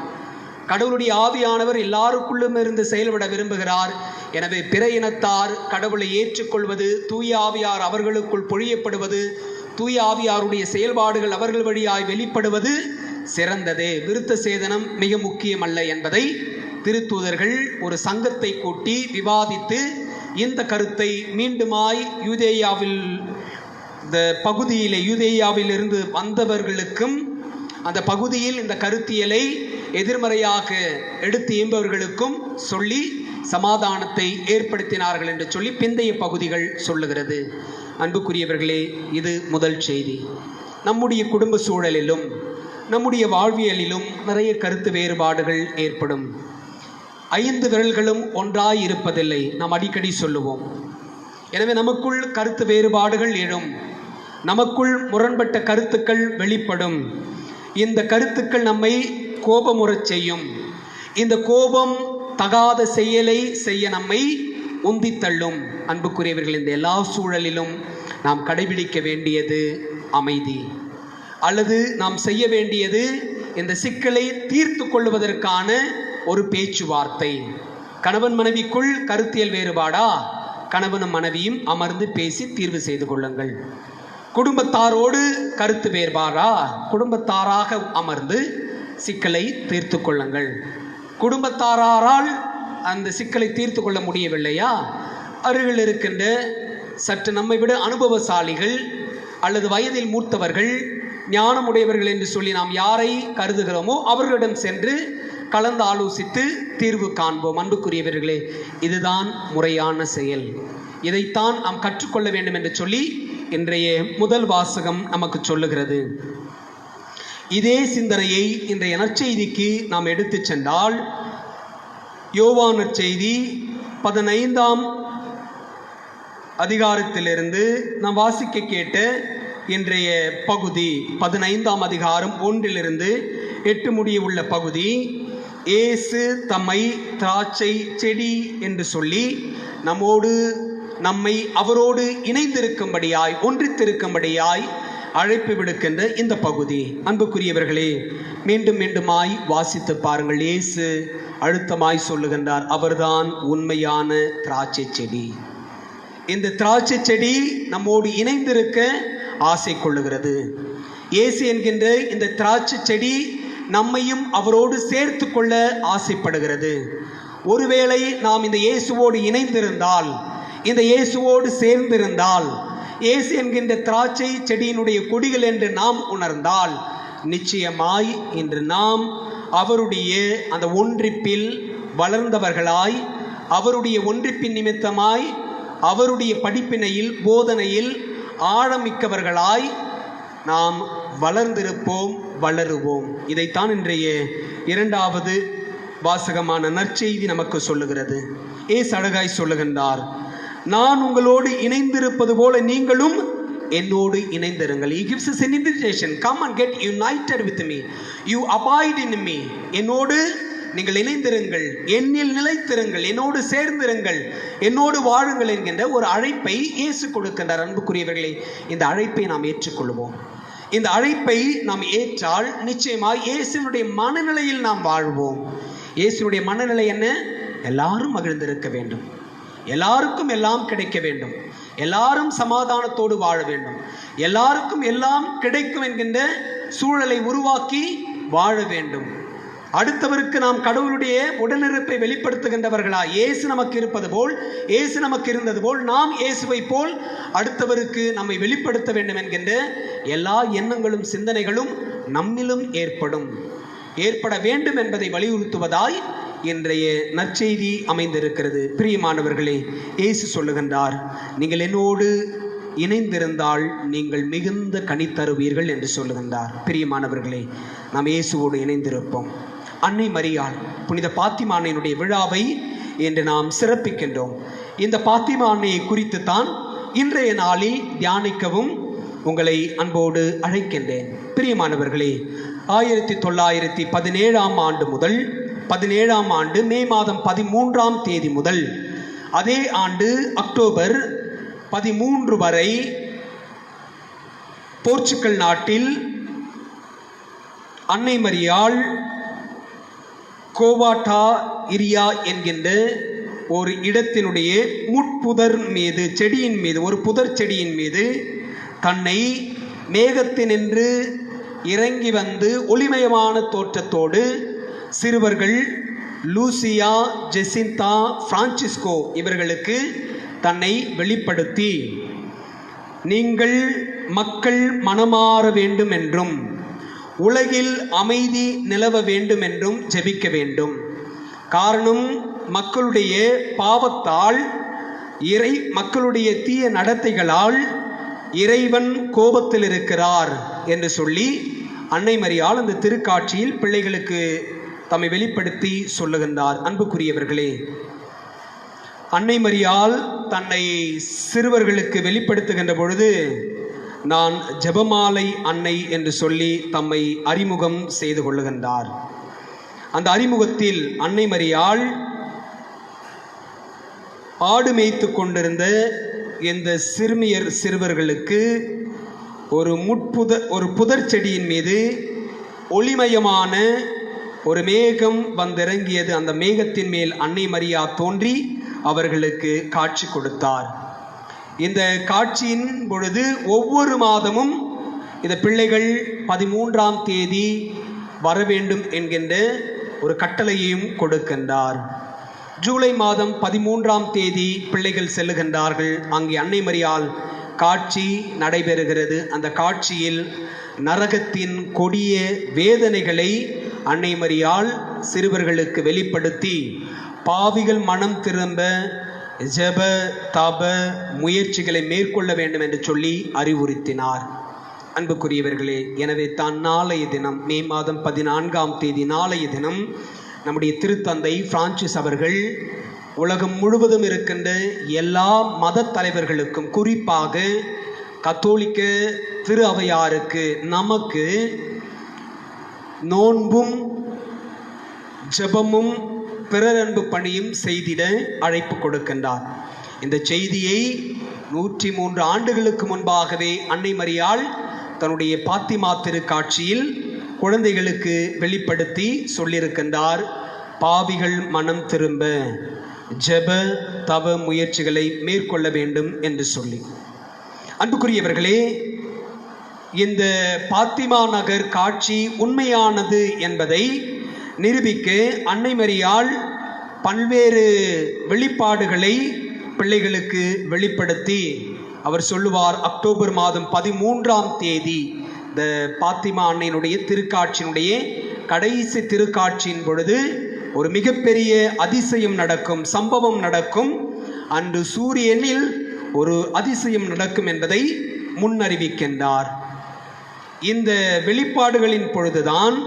கடவுளுடைய ஆவியானவர் எல்லாருக்குள்ளும் இருந்து செயல்பட விரும்புகிறார். எனவே பிற இனத்தார் கடவுளை ஏற்றுக்கொள்வது, தூய ஆவியார் அவர்களுக்குள் பொழியப்படுவது, தூய ஆவியாருடைய செயல்பாடுகள் அவர்கள் வழியாய் வெளிப்படுவது சிறந்ததே. விருத்த சேதனம் மிக முக்கியமல்ல என்பதை திருத்தூதர்கள் ஒரு சங்கத்தை கூட்டி விவாதித்து இந்த கருத்தை மீண்டுமாய் யூதேயாவில் இருந்து வந்தவர்களுக்கும் அந்த பகுதியில் இந்த கருத்தியலை எதிர்மறையாக எடுத்து இயம்பவர்களுக்கும் சொல்லி சமாதானத்தை ஏற்படுத்தினார்கள் என்று சொல்லி பிந்தைய பகுதிகள் சொல்லுகிறது. அன்புக்குரியவர்களே, இது முதல் செய்தி. நம்முடைய குடும்ப சூழலிலும் நம்முடைய வாழ்வியலிலும் நிறைய கருத்து வேறுபாடுகள் ஏற்படும். 5 விரல்களும் ஒன்றாய் இருப்பதில்லை, நாம் அடிக்கடி சொல்லுவோம். எனவே நமக்குள் கருத்து வேறுபாடுகள் எழும், நமக்குள் முரண்பட்ட கருத்துக்கள் வெளிப்படும். இந்த கருத்துக்கள் நம்மை கோபமுறச் செய்யும். இந்த கோபம் தகாத செயலை செய்ய நம்மை உந்தித்தள்ளும். அன்புக்குரியவர்கள், இந்த எல்லா சூழலிலும் நாம் கடைபிடிக்க வேண்டியது அமைதி, அல்லது நாம் செய்ய வேண்டியது இந்த சிக்கலை தீர்த்து கொள்வதற்கான ஒரு பேச்சுவார்த்தை. கணவன் மனைவிக்குள் கருத்தியல் வேறுபாடா? கணவனும் மனைவியும் அமர்ந்து பேசி தீர்வு செய்து கொள்ளுங்கள். குடும்பத்தாரோடு கருத்து வேறுபாடா? குடும்பத்தாராக அமர்ந்து சிக்கலை தீர்த்து கொள்ளுங்கள். குடும்பத்தாரால் அந்த சிக்கலை தீர்த்து கொள்ள முடியவில்லையா? அருகில் இருக்கின்ற சற்று நம்மை விட அனுபவசாலிகள் அல்லது வயதில் மூத்தவர்கள், ஞானமுடையவர்கள் என்று சொல்லி நாம் யாரை கருதுகிறோமோ அவர்களிடம் சென்று கலந்து ஆலோசித்து தீர்வு காண்போம். அன்புக்குரியவர்களே, இதுதான் முறையான செயல். இதைத்தான் நாம் கற்றுக்கொள்ள வேண்டும் என்று சொல்லி இன்றைய முதல் வாசகம் நமக்கு சொல்லுகிறது. இதே சிந்தனையை இன்றைய நற்செய்திக்கு நாம் எடுத்து சென்றால், யோவான் நற்செய்தி 15ஆம் அதிகாரத்திலிருந்து நாம் வாசிக்க கேட்ட இன்றைய பகுதி, 15ஆம் அதிகாரம் 1-8 முடிய உள்ள பகுதி, இயேசு தம்மை திராட்சை செடி என்று சொல்லி நம்மை அவரோடு இணைந்திருக்கும்படியாய், ஒன்றித்திருக்கும்படியாய் அழைப்பு விடுக்கின்ற இந்த பகுதி. அன்புக்குரியவர்களே, மீண்டும் மீண்டுமாய் வாசித்து பாருங்கள். இயேசு அழுத்தமாய் சொல்லுகின்றார், அவர்தான் உண்மையான திராட்சை செடி. இந்த திராட்சை செடி நம்மோடு இணைந்திருக்க ஆசை கொள்ளுகிறது. இயேசு என்கின்ற இந்த திராட்சை செடி நம்மையும் அவரோடு சேர்த்து கொள்ள ஆசைப்படுகிறது. ஒருவேளை நாம் இந்த இயேசுவோடு இணைந்திருந்தால், இந்த இயேசுவோடு சேர்ந்திருந்தால், இயேசு என்கின்ற திராட்சை செடியினுடைய கொடிகள் என்று நாம் உணர்ந்தால், நிச்சயமாய் இன்று நாம் அவருடைய அந்த ஒன்றிப்பில் வளர்ந்தவர்களாய், அவருடைய ஒன்றிப்பின் நிமித்தமாய் அவருடைய படிப்பினையில், போதனையில் ஆழமிக்கவர்களாய் நாம் வளர்ந்திருப்போம், வளருவோம். இதைத்தான் இன்றைய 2வது வாசகமான நற்செய்தி நமக்கு சொல்லுகிறது. இயேசு அழகாய் சொல்லுகின்றார், நான் உங்களோடு இணைந்திருப்பது போல நீங்களும் என்னோடு இணைந்திருங்கள். He gives us an invitation. Come and get united with me. You abide in me. என்னோடு நீங்கள் இணைந்திருங்கள், என்னில் நிலைத்திருங்கள், என்னோடு சேர்ந்திருங்கள், என்னோடு வாழுங்கள் என்கின்ற ஒரு அழைப்பை இயேசு கொடுக்கின்றார். அன்புக்குரியவர்களே, இந்த அழைப்பை நாம் ஏற்றுக்கொள்வோம். இந்த அழைப்பை நாம் ஏற்றால் நிச்சயமாக இயேசுனுடைய மனநிலையில் நாம் வாழ்வோம். இயேசுனுடைய மனநிலை என்ன? எல்லாரும் மகிழ்ந்திருக்க வேண்டும், எல்லாருக்கும் எல்லாம் கிடைக்க வேண்டும், எல்லாரும் சமாதானத்தோடு வாழ வேண்டும், எல்லாருக்கும் எல்லாம் கிடைக்கும் என்கின்ற சூழலை உருவாக்கி வாழ வேண்டும். அடுத்தவருக்கு நாம் கடவுளுடைய உடனிருப்பை வெளிப்படுத்துகின்றவர்களா? இயேசு நமக்கு இருப்பது போல், இயேசு நமக்கு இருந்தது போல், நாம் இயேசுவை போல் அடுத்தவருக்கு நம்மை வெளிப்படுத்த வேண்டும் என்கின்ற எல்லா எண்ணங்களும் சிந்தனைகளும் நம்மிலும் ஏற்பட வேண்டும் என்பதை வலியுறுத்துவதாய் இன்றைய நற்செய்தி அமைந்திருக்கிறது. பிரியமானவர்களே, இயேசு சொல்லுகின்றார், நீங்கள் என்னோடு இணைந்திருந்தால் நீங்கள் மிகுந்த கனி தருவீர்கள் என்று சொல்லுகின்றார். பிரியமானவர்களே, நாம் இயேசுவோடு இணைந்திருப்போம். அன்னை மரியாள் புனித பாத்திமா அன்னையினுடைய விழாவை இன்று நாம் சிறப்பிக்கின்றோம். இந்த பாத்திமா அன்னையை குறித்து தான் இன்றைய நாளில் தியானிக்கவும் உங்களை அன்போடு அழைக்கின்றேன். பிரியமானவர்களே, 1917ஆம் ஆண்டு முதல் 17ஆம் ஆண்டு மே மாதம் 13ஆம் தேதி முதல் அதே ஆண்டு அக்டோபர் 13 வரை போர்ச்சுகல் நாட்டில் அன்னை மரியாள் ஸ்கோவாட்டா இரியா என்கின்ற ஒரு இடத்தினுடைய முட்புதர் மீது, செடியின் மீது, ஒரு புதர் செடியின் மீது தன்னை மேகத்தினின்று இறங்கி வந்து ஒளிமயமான தோற்றத்தோடு சிறுவர்கள் லூசியா, ஜெசிந்தா, பிரான்சிஸ்கோ இவர்களுக்கு தன்னை வெளிப்படுத்தி, நீங்கள் மக்கள் மனமாற வேண்டும் என்றும் உலகில் அமைதி நிலவ வேண்டும் என்றும் ஜெபிக்க வேண்டும். காரணம், மக்களுடைய பாவத்தால், மக்களுடைய தீய நடத்தைகளால் இறைவன் கோபத்தில் இருக்கிறார் என்று சொல்லி அன்னை மரியாள் அந்த திருக்காட்சியில் பிள்ளைகளுக்கு தம்மை வெளிப்படுத்தி சொல்லுகின்றார். அன்புக்குரியவர்களே, அன்னை மரியாள் தன்னை சிறுவர்களுக்கு வெளிப்படுத்துகின்ற பொழுது நான் ஜெபமாலை அன்னை என்று சொல்லி தம்மை அறிமுகம் செய்து கொள்ளுகின்றார். அந்த அறிமுகத்தில் அன்னை மரியாள் ஆடு மேய்த்து கொண்டிருந்த இந்த சிறுவர்களுக்கு ஒரு புதர் செடியின் மீது ஒளிமயமான ஒரு மேகம் வந்திறங்கியது. அந்த மேகத்தின் மேல் அன்னை மரியா தோன்றி அவர்களுக்கு காட்சி கொடுத்தார். இந்த காட்சியின் பொழுது ஒவ்வொரு மாதமும் இந்த பிள்ளைகள் 13ஆம் தேதி வர வேண்டும் என்கின்ற ஒரு கட்டளையையும் கொடுக்கின்றார். ஜூலை மாதம் 13ஆம் தேதி பிள்ளைகள் செல்லுகின்றார்கள். அங்கே அன்னை மரியாள் காட்சி நடைபெறுகிறது. அந்த காட்சியில் நரகத்தின் கொடிய வேதனைகளை அன்னை மரியாள் சிறுவர்களுக்கு வெளிப்படுத்தி பாவிகள் மனம் திரும்ப ஜெப தப முயற்சிகளை மேற்கொள்ள வேண்டும் என்று சொல்லி அறிவுறுத்தினார். அன்புக்குரியவர்களே, எனவே தான் நாளைய தினம் மே மாதம் 14ஆம் தேதி நாளைய தினம் நம்முடைய திருத்தந்தை பிரான்சிஸ் அவர்கள் உலகம் முழுவதும் இருக்கின்ற எல்லா மத தலைவர்களுக்கும், குறிப்பாக கத்தோலிக்க திரு அவையாருக்கு, நமக்கு நோன்பும் ஜெபமும் பிறரன்பு பணியும் செய்திட அழைப்பு கொடுக்கின்றார். இந்த செய்தியை 103 ஆண்டுகளுக்கு முன்பாகவே அன்னை மரியாள் தன்னுடைய பாத்திமா திருக்காட்சியில் குழந்தைகளுக்கு வெளிப்படுத்தி சொல்லியிருக்கின்றார். பாவிகள் மனம் திரும்ப ஜெப தவ முயற்சிகளை மேற்கொள்ள வேண்டும் என்று சொல்லி. அன்புக்குரியவர்களே, இந்த பாத்திமா நகர் காட்சி உண்மையானது என்பதை நிரூபிக்க அன்னை மரியாள் பல்வேறு வெளிப்பாடுகளை பிள்ளைகளுக்கு வெளிப்படுத்தி அவர் சொல்லுவார். அக்டோபர் மாதம் 13ஆம் தேதி இந்த பாத்திமா அன்னையினுடைய திருக்காட்சியினுடைய கடைசி திருக்காட்சியின் பொழுது ஒரு மிகப்பெரிய அதிசயம் நடக்கும், சம்பவம் நடக்கும். அன்று சூரியனில் ஒரு அதிசயம் நடக்கும் என்பதை முன்னறிவிக்கின்றார். இந்த வெளிப்பாடுகளின் பொழுதுதான்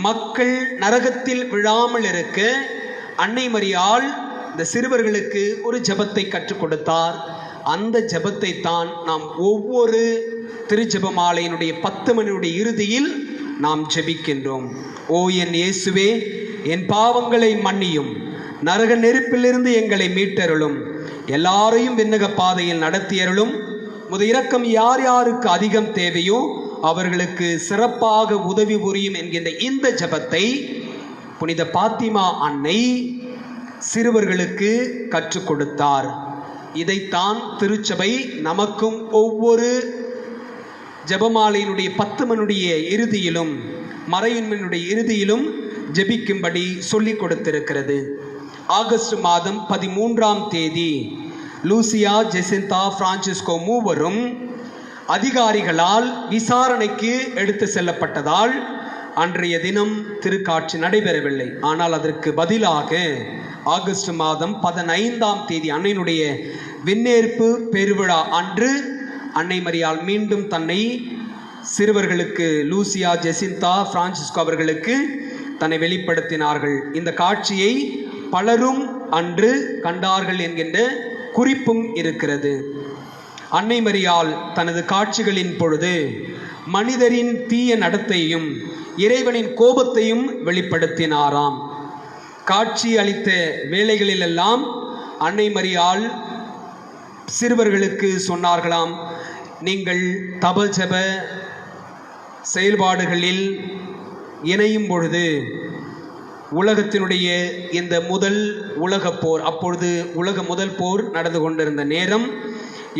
மக்கள் நரகத்தில் விழாமல் இருக்க அன்னை மரியாள் இந்த சிறுவர்களுக்கு ஒரு ஜெபத்தை கற்றுக் கொடுத்தார். அந்த ஜெபத்தை தான் நாம் ஒவ்வொரு திருஜெபமாலையினுடைய 10 மணியுடைய இறுதியில் நாம் ஜெபிக்கின்றோம். ஓ என் இயேசுவே, என் பாவங்களை மன்னியும், நரக நெருப்பிலிருந்து எங்களை மீட்டருளும், எல்லாரையும் விண்ணக பாதையில் நடத்தியருளும், முத இரக்கம் யார் யாருக்கு அதிகம் தேவையோ அவர்களுக்கு சிறப்பாக உதவி புரியும் என்கின்ற இந்த ஜெபத்தை புனித பாத்திமா அன்னை சிறுவர்களுக்கு கற்றுக் கொடுத்தார். இதைத்தான் திருச்சபை நமக்கும் ஒவ்வொரு ஜெபமாலையினுடைய 10 மணியுடைய இறுதியிலும் மறையின்மையினுடைய இறுதியிலும் ஜெபிக்கும்படி சொல்லிக் கொடுத்திருக்கிறது. ஆகஸ்ட் மாதம் 13ஆம் தேதி லூசியா, ஜெசிந்தா, பிரான்சிஸ்கோ மூவரும் அதிகாரிகளால் விசாரணைக்கு எடுத்து செல்லப்பட்டதால் அன்றைய தினம் திருக்காட்சி நடைபெறவில்லை. ஆனால் அதற்கு பதிலாக ஆகஸ்ட் மாதம் 15ஆம் தேதி அன்னையினுடைய விண்ணேற்பு பெருவிழா அன்று அன்னை மரியாள் மீண்டும் தன்னை சிறுவர்களுக்கு, லூசியா, ஜெசிந்தா, பிரான்சிஸ்கோ அவர்களுக்கு தன்னை வெளிப்படுத்தினார்கள். இந்த காட்சியை பலரும் அன்று கண்டார்கள் என்கின்ற குறிப்பும் இருக்கிறது. அன்னை மரியாள் தனது காட்சிகளின் பொழுது மனிதரின் தீய நடத்தையும் இறைவனின் கோபத்தையும் வெளிப்படுத்தினாராம். காட்சி அளித்த வேளைகளிலெல்லாம் அன்னை மரியாள் சிறுவர்களுக்கு சொன்னார்களாம், நீங்கள் தப ஜெப செயல்பாடுகளில் இணையும் பொழுது உலகத்தினுடைய இந்த முதல் உலகப் போர், அப்பொழுது உலக முதல் போர் நடந்து கொண்டிருந்த நேரம்.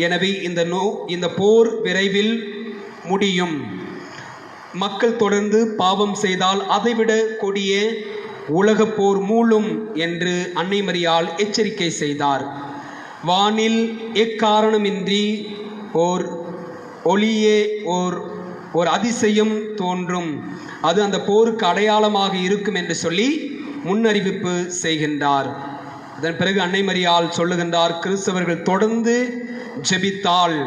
எனவே இந்த போர் விரைவில் முடியும். மக்கள் தொடர்ந்து பாவம் செய்தால் அதைவிட கொடிய உலகப் போர் மூளும் என்று அன்னை மரியாள் எச்சரிக்கை செய்தார். வானில் எக்காரணமின்றி ஓர் ஒளியே ஓர் அதிசயம் தோன்றும், அது அந்த போருக்கு அடையாளமாக இருக்கும் என்று சொல்லி முன்னறிவிப்பு செய்கின்றார். அதன் பிறகு அன்னை மரியாள் சொல்லுகின்றார், கிறிஸ்தவர்கள் தொடர்ந்து ஜெபித்தால்,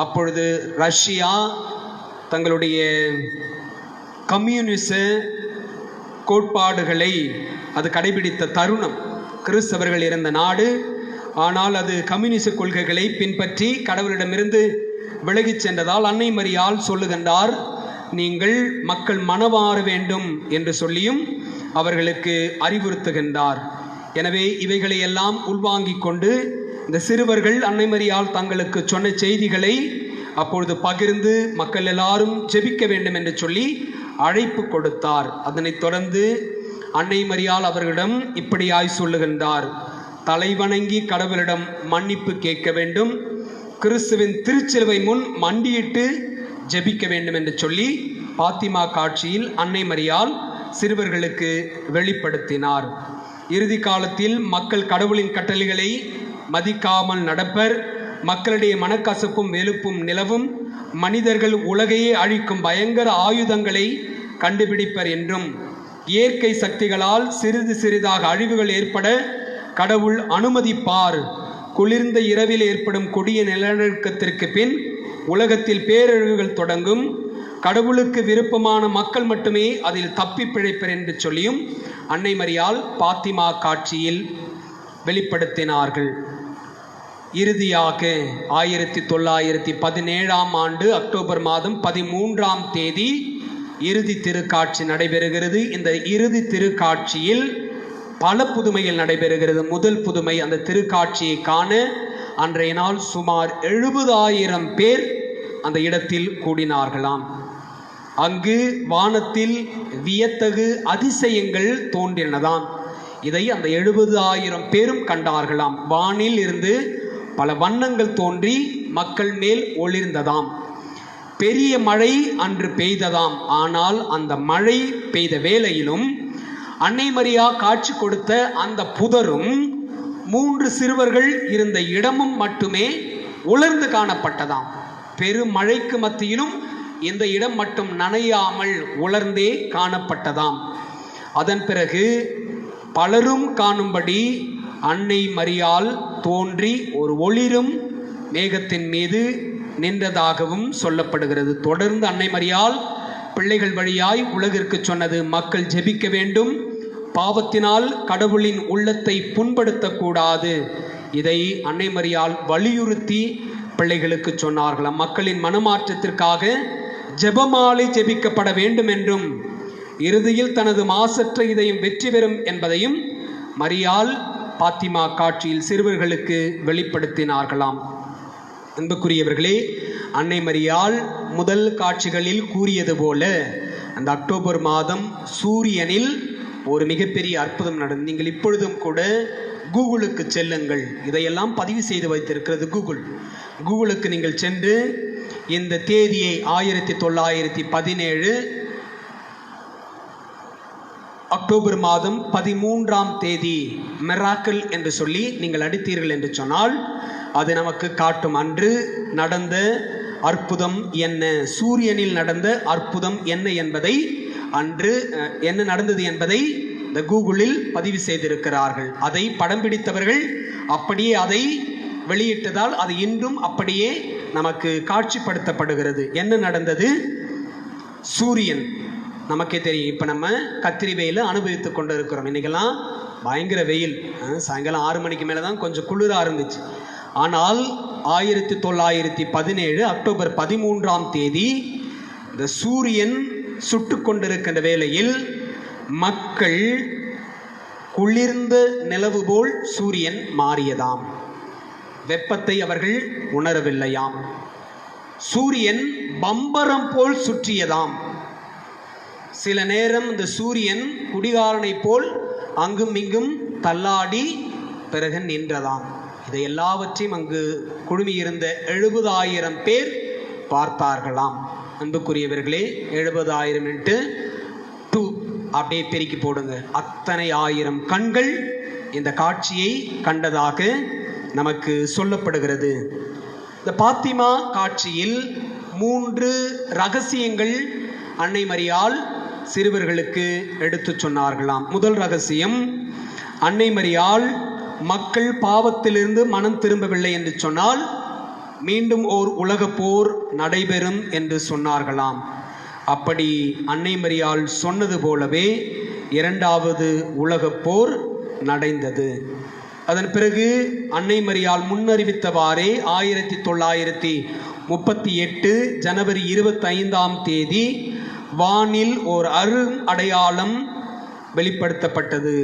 அப்பொழுது ரஷ்யா தங்களுடைய கம்யூனிச கோட்பாடுகளை அது கடைபிடித்த தருணம். கிறிஸ்தவர்கள் இருந்த நாடு, ஆனால் அது கம்யூனிச கொள்கைகளை பின்பற்றி கடவுளிடமிருந்து விலகிச் சென்றதால் அன்னை மரியாள் சொல்லுகின்றார், நீங்கள் மக்கள் மனமாற வேண்டும் என்று சொல்லியும் அவர்களுக்கு அறிவுறுத்துகின்றார். எனவே இவைகளை எல்லாம் உள்வாங்கிக் கொண்டு இந்த சிறுவர்கள் அன்னை மரியாள் தங்களுக்கு சொன்ன செய்திகளை அப்பொழுது பகிர்ந்து மக்கள் எல்லாரும் ஜெபிக்க வேண்டும் என்று சொல்லி அழைப்பு கொடுத்தார். அதனைத் தொடர்ந்து அன்னை மரியாள் அவர்களிடம் இப்படியாய் சொல்லுகின்றார், தலைவணங்கி கடவுளிடம் மன்னிப்பு கேட்க வேண்டும், கிறிஸ்துவின் திருச்சிலுவை முன் மண்டியிட்டு ஜெபிக்க வேண்டும் என்று சொல்லி பாத்திமா காட்சியில் அன்னை மரியாள் சிறுவர்களுக்கு வெளிப்படுத்தினார். இறுதி காலத்தில் மக்கள் கடவுளின் கட்டளைகளை மதிக்காமல் நடப்பர், மக்களிடையே மனக்கசப்பும் வெறுப்பும் நிலவும், மனிதர்கள் உலகையே அழிக்கும் பயங்கர ஆயுதங்களை கண்டுபிடிப்பர் என்றும், இயற்கை சக்திகளால் சிறிது சிறிதாக அழிவுகள் ஏற்பட கடவுள் அனுமதிப்பார், குளிர்ந்த இரவில் ஏற்படும் கொடிய நிலநடுக்கத்திற்கு பின் உலகத்தில் பேரழிவுகள் தொடங்கும், கடவுளுக்கு விருப்பமான மக்கள் மட்டுமே அதில் தப்பி பிழைப்பர் என்று சொல்லியும் அன்னை மரியாள் பாத்திமா காட்சியில் வெளிப்படுத்தினார்கள். இறுதியாக 1917ஆம் ஆண்டு அக்டோபர் மாதம் 13ஆம் தேதி இறுதி திருக்காட்சி நடைபெறுகிறது. இந்த இறுதி திருக்காட்சியில் பல புதுமைகள் நடைபெறுகிறது. முதல் புதுமை, அந்த திருக்காட்சியை காண அன்றைய நாள் சுமார் 70,000 பேர் அந்த இடத்தில் கூடினார்களாம். அங்கு வானத்தில் வியத்தகு அதிசயங்கள் தோன்றினதாம். இதை அந்த 70,000 பேரும் கண்டார்களாம். வானில் இருந்து பல வண்ணங்கள் தோன்றி மக்கள் மேல் ஒளிர்ந்ததாம். பெரிய மழை அன்று பெய்ததாம். ஆனால் அந்த மழை பெய்த வேளையிலும் அன்னை மரியா காட்சி கொடுத்த அந்த புதரும் 3 சிறுவர்கள் இருந்த இடமும் மட்டுமே உலர்ந்து காணப்பட்டதாம். பெருமழைக்கு மத்தியிலும் இந்த இடம் மட்டும் நனையாமல் உலர்ந்தே காணப்பட்டதாம். அதன் பிறகு பலரும் காணும்படி அன்னை மரியாள் தோன்றி ஒரு ஒளிரும் மேகத்தின் மீது நின்றதாகவும் சொல்லப்படுகிறது. தொடர்ந்து அன்னை மரியாள் பிள்ளைகள் வழியாய் உலகிற்கு சொன்னது, மக்கள் ஜெபிக்க வேண்டும், பாவத்தினால் கடவுளின் உள்ளத்தை புண்படுத்தக்கூடாது. இதை அன்னை மரியாள் வலியுறுத்தி பிள்ளைகளுக்கு சொன்னார்களாம். மக்களின் மனமாற்றத்திற்காக ஜெபமாலை ஜெபிக்கப்பட வேண்டும் என்றும், இறுதியில் தனது மாசற்ற இதயம் வெற்றி பெறும் என்பதையும் மரியாள் பாத்திமா காட்சியில் சிறுவர்களுக்கு வெளிப்படுத்தினார்களாம். அன்புக்குரியவர்களே, அன்னை மரியாள் முதல் காட்சிகளில் கூறியது போல அந்த அக்டோபர் மாதம் சூரியனில் ஒரு மிகப்பெரிய அற்புதம் நடந்தது. நீங்கள் இப்பொழுதும் கூட கூகுளுக்கு செல்லுங்கள், இதையெல்லாம் பதிவு செய்து வைத்திருக்கிறது கூகுளுக்கு நீங்கள் சென்று இந்த தேதியை 1917 அக்டோபர் மாதம் 13ஆம் தேதி மிராக்கிள் என்று சொல்லி நீங்கள் அடித்தீர்கள் என்று சொன்னால் அது நமக்கு காட்டும் அன்று நடந்த அற்புதம் என்ன, சூரியனில் நடந்த அற்புதம் என்ன என்பதை, அன்று என்ன நடந்தது என்பதை இந்த கூகுளில் பதிவு செய்திருக்கிறார்கள். அதை படம் பிடித்தவர்கள் அப்படியே அதை வெளியிட்டதால் அது இன்றும் அப்படியே நமக்கு காட்சிப்படுத்தப்படுகிறது. என்ன நடந்தது? சூரியன் நமக்கே தெரியும். இப்போ நம்ம கத்திரி வெயில அனுபவித்து கொண்டு இருக்கிறோம். இன்றைக்கெல்லாம் பயங்கர வெயில், சாயங்காலம் 6 மணிக்கு மேலே தான் கொஞ்சம் குளிராக இருந்துச்சு. ஆனால் 1917 அக்டோபர் 13ஆம் தேதி இந்த சூரியன் சுட்டு கொண்டிருக்கின்ற வேளையில் மக்கள் குளிர்ந்த நிலவு போல் சூரியன் மாறியதாம். வெப்பத்தை அவர்கள் உணரவில்லையாம். சூரியன் பம்பரம் போல் சுற்றியதாம். சில நேரம் இந்த சூரியன் குடிகாரனை போல் அங்கும் இங்கும் தள்ளாடி பிறகு நின்றதாம். இதை எல்லாவற்றையும் அங்கு குழுமியிருந்த 70,000 பேர் பார்த்தார்களாம். அன்புக்குரியவர்களே, 70,000 × 2 அப்படியே பெருக்கி போடுங்க. அத்தனை 1000 கண்கள் இந்த காட்சியை கண்டதாக நமக்கு சொல்லப்படுகிறது. இந்த பாத்திமா காட்சியில் 3 ரகசியங்கள் அன்னை மரியாள் சிறுவர்களுக்கு எடுத்து சொன்னார்களாம். முதல் ரகசியம், அன்னை மரியாள் மக்கள் பாவத்திலிருந்து மனம் திரும்பவில்லை என்று சொன்னால் மீண்டும் ஓர் உலக போர் நடைபெறும் என்று சொன்னார்களாம். அப்படி அன்னை மரியாள் சொன்னது போலவே 2வது உலக போர் நடந்தது. அதன் பிறகு அன்னை மரியாள் முன்னறிவித்தவாறே 1938 ஜனவரி 25ஆம் தேதி வானில் ஓர் அடையாளம் வெளிப்படுத்தப்பட்டது.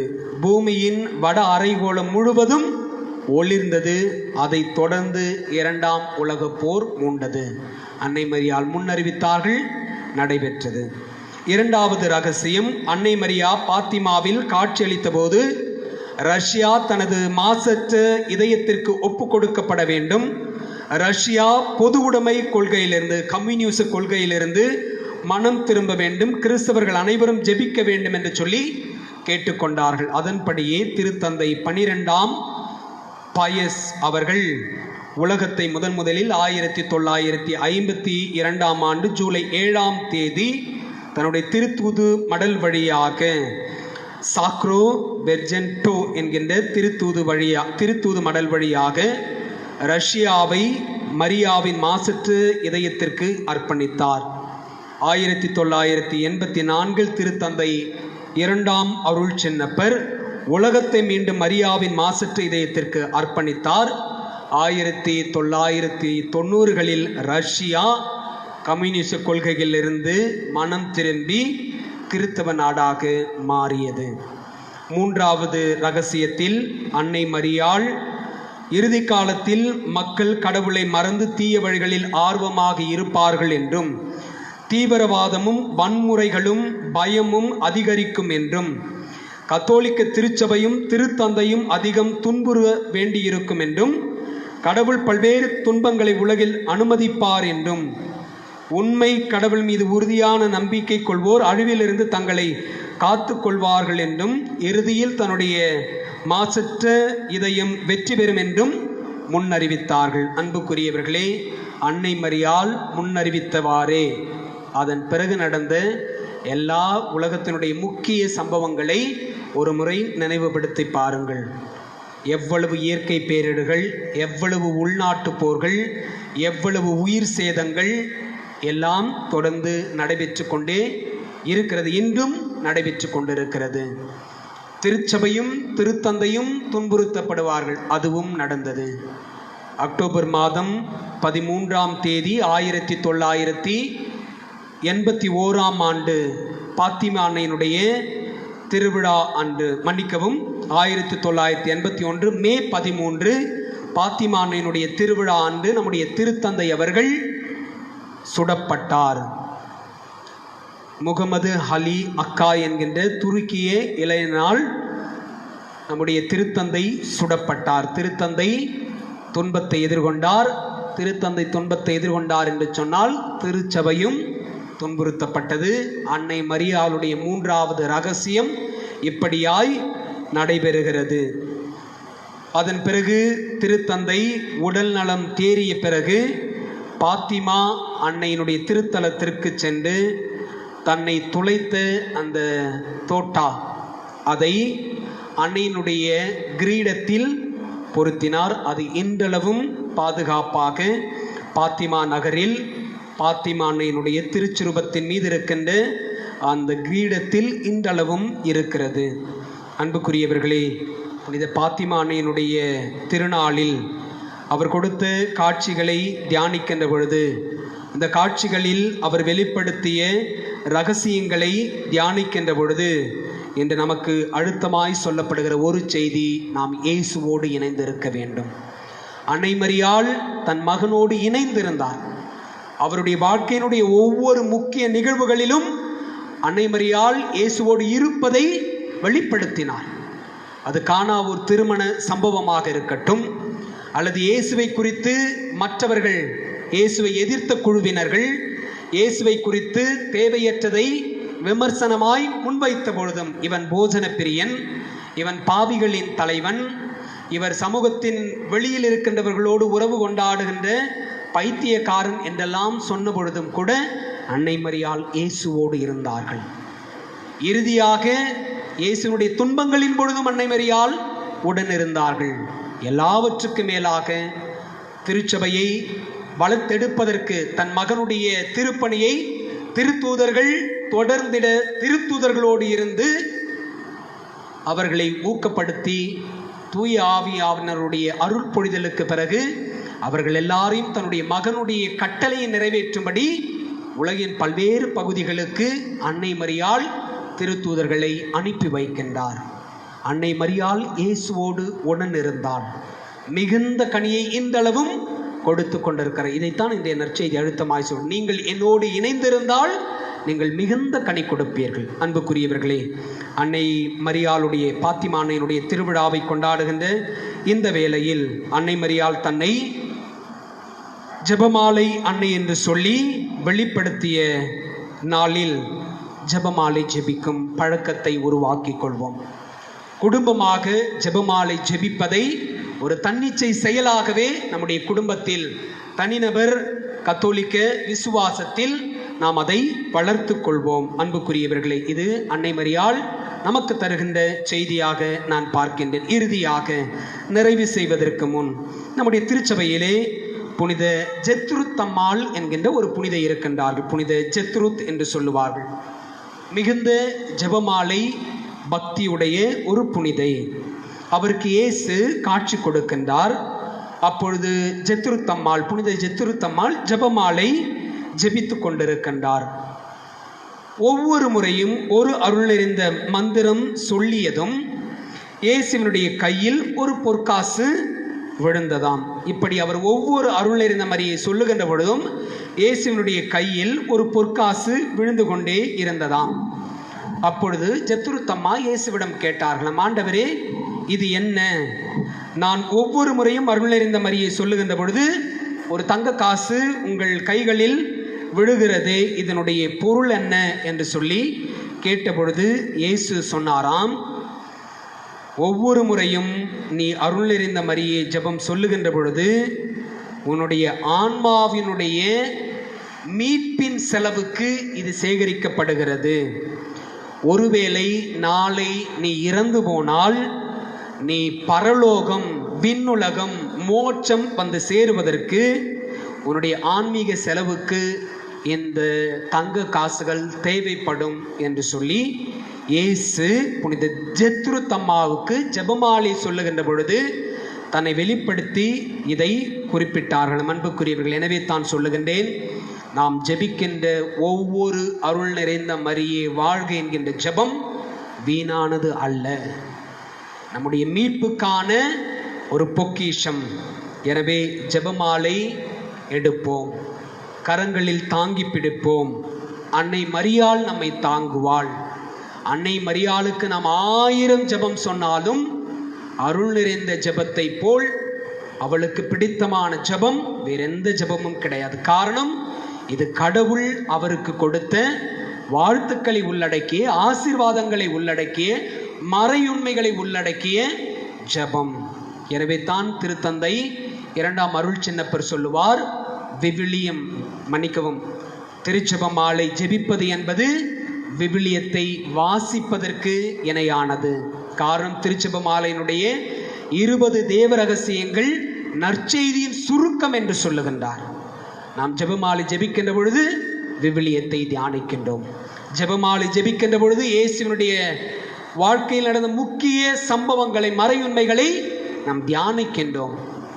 பூமியின் வட அரைகோளம் முழுவதும் ஒளிர்ந்தது. அதைத் தொடர்ந்து 2ஆம் உலக போர் மூண்டது. அன்னை மரியாள் முன்னறிவித்தார்கள், நடைபெற்றது. 2வது ரகசியம், அன்னை மரியா பாத்திமாவில் காட்சியளித்த போது ரஷ்யா தனது மாசற்ற இதயத்திற்கு ஒப்பு கொடுக்கப்பட வேண்டும், ரஷ்யா பொது உடைமை கொள்கையிலிருந்து, கம்யூனிச கொள்கையிலிருந்து மனம் திரும்ப வேண்டும், கிறிஸ்தவர்கள் அனைவரும் ஜெபிக்க வேண்டும் என்று சொல்லி கேட்டுக்கொண்டார்கள். அதன்படியே திருத்தந்தை 12ஆம் பயஸ் அவர்கள் உலகத்தை முதலில் 1952ஆம் ஆண்டு ஜூலை 7ஆம் தேதி தன்னுடைய திருத்தூது மடல் வழியாக சாக்ரோ வெர்ஜென்டோ என்கின்ற திருத்தூது மடல் வழியாக ரஷ்யாவை மரியாவின் மாசற்ற இதயத்திற்கு அர்ப்பணித்தார். 1984 திருத்தந்தை 2ஆம் அருள் சின்னப்பர் உலகத்தை மீண்டும் மரியாவின் மாசற்ற இதயத்திற்கு அர்ப்பணித்தார். 1990களில் ரஷ்யா கம்யூனிச கொள்கைகளிலிருந்து மனம் திரும்பி கிறிஸ்தவ நாடாக மாறியது. 3வது ரகசியத்தில் அன்னை மரியாள் இறுதி காலத்தில் மக்கள் கடவுளை மறந்து தீய வழிகளில் ஆர்வமாக இருப்பார்கள் என்றும், தீவிரவாதமும் வன்முறைகளும் பயமும் அதிகரிக்கும் என்றும், கத்தோலிக்க திருச்சபையும் திருத்தந்தையும் அதிகம் துன்புற வேண்டியிருக்கும் என்றும், கடவுள் பல்வேறு துன்பங்களை உலகில் அனுமதிப்பார் என்றும், உண்மை கடவுள் மீது உறுதியான நம்பிக்கை கொள்வோர் அழிவிலிருந்து தங்களை காத்து கொள்வார்கள் என்றும், இறுதியில் தன்னுடைய மாசற்ற இதயம் வெற்றி பெறும் என்றும் முன்னறிவித்தார்கள். அன்புக்குரியவர்களே, அன்னை மரியாள் முன்னறிவித்தவாறே அதன் பிறகு நடந்த எல்லா உலகத்தினுடைய முக்கிய சம்பவங்களை ஒரு முறை நினைவுபடுத்தி பாருங்கள். எவ்வளவு இயற்கை பேரிடர்கள், எவ்வளவு உள்நாட்டு போர்கள், எவ்வளவு உயிர் சேதங்கள் எல்லாம் தொடர்ந்து நடைபெற்று கொண்டே இருக்கிறது, இன்றும் நடைபெற்று கொண்டிருக்கிறது. திருச்சபையும் திருத்தந்தையும் துன்புறுத்தப்படுவார்கள், அதுவும் நடந்தது. அக்டோபர் மாதம் 13ஆம் தேதி 1981ஆம் ஆண்டு பாத்திமா அன்னையினுடைய திருவிழா அன்று, மன்னிக்கவும் 1981 மே 13 பாத்திமா அன்னையினுடைய திருவிழா அன்று நம்முடைய திருத்தந்தை அவர்கள் சுடப்பட்டார். முகமது அலி அக்கா என்கின்ற துருக்கிய இளைஞனால் நம்முடைய திருத்தந்தை சுடப்பட்டார். திருத்தந்தை துன்பத்தை எதிர்கொண்டார். திருத்தந்தை துன்பத்தை எதிர்கொண்டார் என்று சொன்னால் திருச்சபையும் துன்புறுத்தப்பட்டது. அன்னை மரியாளுடைய 3வது ரகசியம் இப்படியாய் நடைபெறுகிறது. அதன் பிறகு திருத்தந்தை உடல் நலம் தேறிய பிறகு பாத்திமா அன்னையினுடைய திருத்தலத்திற்கு சென்று தன்னை துளைத்த அந்த தோட்டா அதை அன்னையினுடைய கிரீடத்தில் பொருத்தினார். அது இன்றளவும் பாதுகாப்பாக பாத்திமா நகரில் பாத்திமா அன்னையினுடைய திருச்சிருபத்தின் மீது இருக்கின்ற அந்த கிரீடத்தில் இன்றளவும் இருக்கிறது. அன்புக்குரியவர்களே, புனித பாத்திமா அன்னையினுடைய திருநாளில் அவர் கொடுத்த காட்சிகளை தியானிக்கின்ற பொழுது, இந்த காட்சிகளில் அவர் வெளிப்படுத்திய ரகசியங்களை தியானிக்கின்ற பொழுது, இன்று நமக்கு அழுத்தமாய் சொல்லப்படுகிற ஒரு செய்தி, நாம் இயேசுவோடு இணைந்திருக்க வேண்டும். அன்னை மரியாள் தன் மகனோடு இணைந்திருந்தார். அவருடைய வாழ்க்கையினுடைய ஒவ்வொரு முக்கிய நிகழ்வுகளிலும் அன்னை மரியாள் இயேசுவோடு இருப்பதை வெளிப்படுத்தினார். அது கானாவூர் திருமண சம்பவமாக இருக்கட்டும், அல்லது இயேசுவை குறித்து மற்றவர்கள், இயேசுவை எதிர்த்த குழுவினர்கள் இயேசுவை குறித்து தேவையற்றதை விமர்சனமாய் முன்வைத்த பொழுதும், இவன் போஜன பிரியன், இவன் பாவிகளின் தலைவன், இவர் சமூகத்தின் வெளியில் இருக்கின்றவர்களோடு உறவு கொண்டாடுகின்ற பைத்தியக்காரன் என்றெல்லாம் சொன்ன பொழுதும் கூட அன்னை மரியாள் இயேசுவோடு இருந்தார்கள். இறுதியாக இயேசுனுடைய துன்பங்களின் பொழுதும் அன்னை மரியாள் உடன் இருந்தார்கள். எல்லாவற்றுக்கு மேலாக திருச்சபையை வளர்த்தெடுப்பதற்கு தன் மகனுடைய திருப்பணியை திருத்தூதர்கள் தொடர்ந்திட திருத்தூதர்களோடு இருந்து அவர்களை ஊக்கப்படுத்தி தூய ஆவியானவருடைய அருள் பொழிதலுக்கு பிறகு அவர்கள் எல்லாரையும் தன்னுடைய மகனுடைய கட்டளையை நிறைவேற்றும்படி உலகின் பல்வேறு பகுதிகளுக்கு அன்னை மரியாள் திருத்தூதர்களை அனுப்பி வைக்கின்றார். அன்னை மரியாள் இயேசுவோடு உடன் இருந்தாள். மிகுந்த கனியை இன்றளவும் கொடுத்து கொண்டிருக்கிறார். இதைத்தான் இன்றைய நற்செய்தி அழுத்தமாய் சொல். நீங்கள் என்னோடு இணைந்திருந்தால் நீங்கள் மிகுந்த கனி கொடுப்பீர்கள். அன்புக்குரியவர்களே, அன்னை மரியாளுடைய பாத்திமா அன்னையினுடைய திருவிழாவை கொண்டாடுகின்ற இந்த வேளையில் அன்னை மரியாள் தன்னை ஜெபமாலை அன்னை என்று சொல்லி வெளிப்படுத்திய நாளில் ஜெபமாலை ஜெபிக்கும் பழக்கத்தை உருவாக்கி கொள்வோம். குடும்பமாக ஜெபமாலை ஜெபிப்பதை ஒரு தன்னிச்சை செயலாகவே நம்முடைய குடும்பத்தில் தனிநபர் கத்தோலிக்க விசுவாசத்தில் நாம் அதை வளர்த்து கொள்வோம். அன்புக்குரியவர்களே, இது அன்னை மரியாள் நமக்கு தருகின்ற செய்தியாக நான் பார்க்கின்றேன். இறுதியாக நிறைவு செய்வதற்கு முன் நம்முடைய திருச்சபையிலே புனித ஜெத்ருத் அம்மாள் என்கின்ற ஒரு புனித இருக்கின்றார்கள். புனித ஜெத்ருத் என்று சொல்லுவார்கள். மிகுந்த ஜெபமாலை பக்தியுடைய ஒரு புனிதை. அவருக்கு இயேசு காட்சி கொடுக்கின்றார். அப்பொழுது ஜெத்ருத் அம்மாள், புனித ஜெத்ருத் அம்மாள் ஜெபமாலை ஜெபித்து கொண்டிருக்கின்றார். ஒவ்வொரு முறையும் ஒரு அருள் நிறைந்த மந்திரம் சொல்லியதும் இயேசுவினுடைய கையில் ஒரு பொற்காசு விழுந்ததாம். இப்படி அவர் ஒவ்வொரு அருள் நிறைந்த மரியை சொல்லுகின்ற பொழுதும் இயேசுவினுடைய கையில் ஒரு பொற்காசு விழுந்து கொண்டே இருந்ததாம். அப்பொழுது ஜெத்ருத் அம்மா இயேசுவிடம் கேட்டார்களாம், ஆண்டவரே, இது என்ன? நான் ஒவ்வொரு முறையும் அருள் நிறைந்த மரியை சொல்லுகின்ற பொழுது ஒரு தங்க காசு உங்கள் கைகளில் விழுகிறதே, இதனுடைய பொருள் என்ன என்று சொல்லி கேட்டபொழுது இயேசு சொன்னாராம், ஒவ்வொரு முறையும் நீ அருள் நிறைந்த மரியை ஜெபம் சொல்லுகின்ற பொழுது உன்னுடைய ஆன்மாவினுடைய மீட்பின் செலவுக்கு இது சேகரிக்கப்படுகிறது. ஒருவேளை நாளை நீ இறந்து போனால் நீ பரலோகம், விண்ணுலகம், மோட்சம் வந்து சேருவதற்கு உன்னுடைய ஆன்மீக செலவுக்கு இந்த தங்க காசுகள் தேவைப்படும் என்று சொல்லி இயேசு புனித ஜெத்ருத் அம்மாவுக்கு ஜெபமாலை சொல்லுகின்ற பொழுது தன்னை வெளிப்படுத்தி இதை குறிப்பிட்டார்கள். அன்புக்குரியவர்கள், எனவே தான் சொல்லுகின்றேன், நாம் ஜெபிக்கின்ற ஒவ்வொரு அருள் நிறைந்த மரியே வாழ்க என்கின்ற ஜெபம் வீணானது அல்ல, நம்முடைய மீட்புக்கான ஒரு பொக்கிஷம். எனவே ஜெபமாலை எடுப்போம், கரங்களில் தாங்கி பிடிப்போம். அன்னை மரியாள் நம்மை தாங்குவாள். அன்னை மரியாளுக்கு நாம் 1000 ஜெபம் சொன்னாலும் அருள் நிறைந்த ஜெபத்தை போல் அவளுக்கு பிடித்தமான ஜெபம் வேறெந்த ஜெபமும் கிடையாது. காரணம், இது கடவுள் அவருக்கு கொடுத்த வாழ்த்துக்களை உள்ளடக்கிய, ஆசீர்வாதங்களை உள்ளடக்கிய, மறையுண்மைகளை உள்ளடக்கிய ஜெபம். எனவே தான் திருத்தந்தை 2ஆம் அருள் சின்னப்பர் சொல்லுவார், விவிலியம் திருச்செபமாலை ஜெபிப்பது என்பது விவிலியத்தை வாசிப்பதற்கு இணையானது. காரணம், திருச்செபமாலையினுடைய 20 தேவ ரகசியங்கள் நற்செய்தியின் சுருக்கம் என்று சொல்லுகின்றார். நாம் ஜெபமாலை ஜெபிக்கின்ற பொழுது விவிலியத்தை தியானிக்கின்றோம். ஜெபமாலை ஜெபிக்கின்ற பொழுது இயேசுவினுடைய வாழ்க்கையில் நடந்த முக்கிய சம்பவங்களை, மறையுண்மைகளை நாம் தியானிக்கின்றோம்.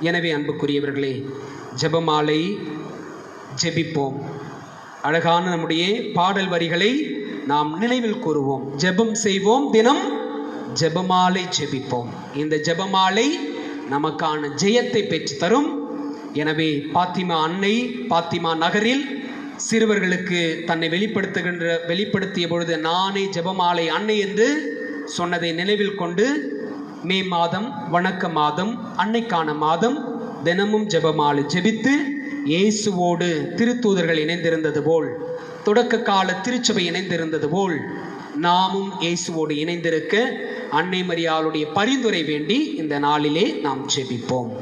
எனவே அன்புக்குரியவர்களே, ஜெபமாலை ஜெபிப்போம். அழகான நம்முடைய பாடல் வரிகளை நாம் நினைவில் கூறுவோம். ஜெபம் செய்வோம், தினம் ஜெபமாலை ஜெபிப்போம். இந்த ஜெபமாலை நமக்கான ஜெயத்தை பெற்று தரும். எனவே பாத்திமா அன்னை பாத்திமா நகரில் சிறுவர்களுக்கு தன்னை வெளிப்படுத்திய பொழுது நானே ஜெபமாலை அன்னை என்று சொன்னதை நினைவில் கொண்டு மே மாதம் வணக்க மாதம், அன்னைக்கான மாதம், தினமும் ஜெபமாலை ஜெபித்து இயேசுவோடு திருத்தூதர்கள் இணைந்திருந்தது போல், தொடக்க கால திருச்சபை இணைந்திருந்தது போல் நாமும் இயேசுவோடு இணைந்திருக்க அன்னை மரியாளுடைய பரிந்துரை வேண்டி இந்த நாளிலே நாம் ஜெபிப்போம்.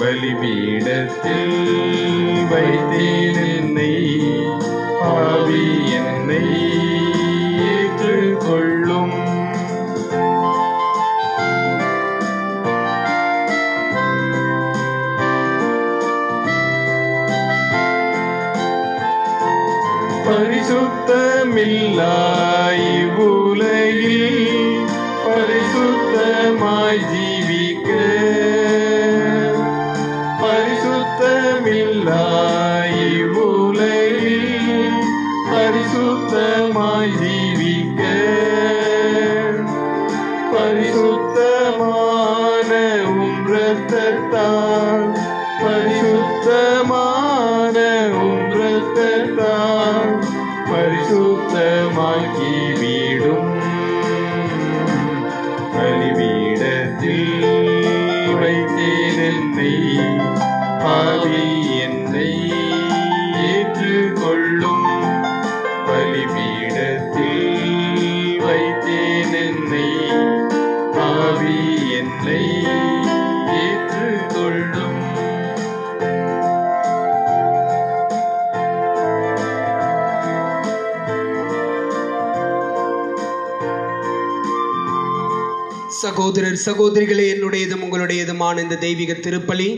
பலிபீடத்தில் வைத்தேன் என்னை, பாவி என்னை ஏற்றுக்கொள்ளும். பரிசுத்தமில்லா இவ்வுலகில் பரிசுத்தமாய் ஜீவிக்க, பரிசுத்தமில்லா இவ்வுலகில் பரிசுத்தமாய் ஜீவிக்க, பரிசுத்தமான இரத்தத்தால், பரிசுத்தமான இரத்தத்தால் பரிசுத்தமாக்கி விடும். பலிபீடத்தில் வைத்தேன் என்னை, பாவி என்னை ஏற்றுக்கொள்ளும். பலிபீடத்தில் வைத்தேன் என்னை, பாவி என்னை ஏற்றுக்கொள்ளும். சகோதரர் சகோதரிகளே, என்னுடையதும் உங்களுடையதுமான இந்த தெய்வீக திருப்பலி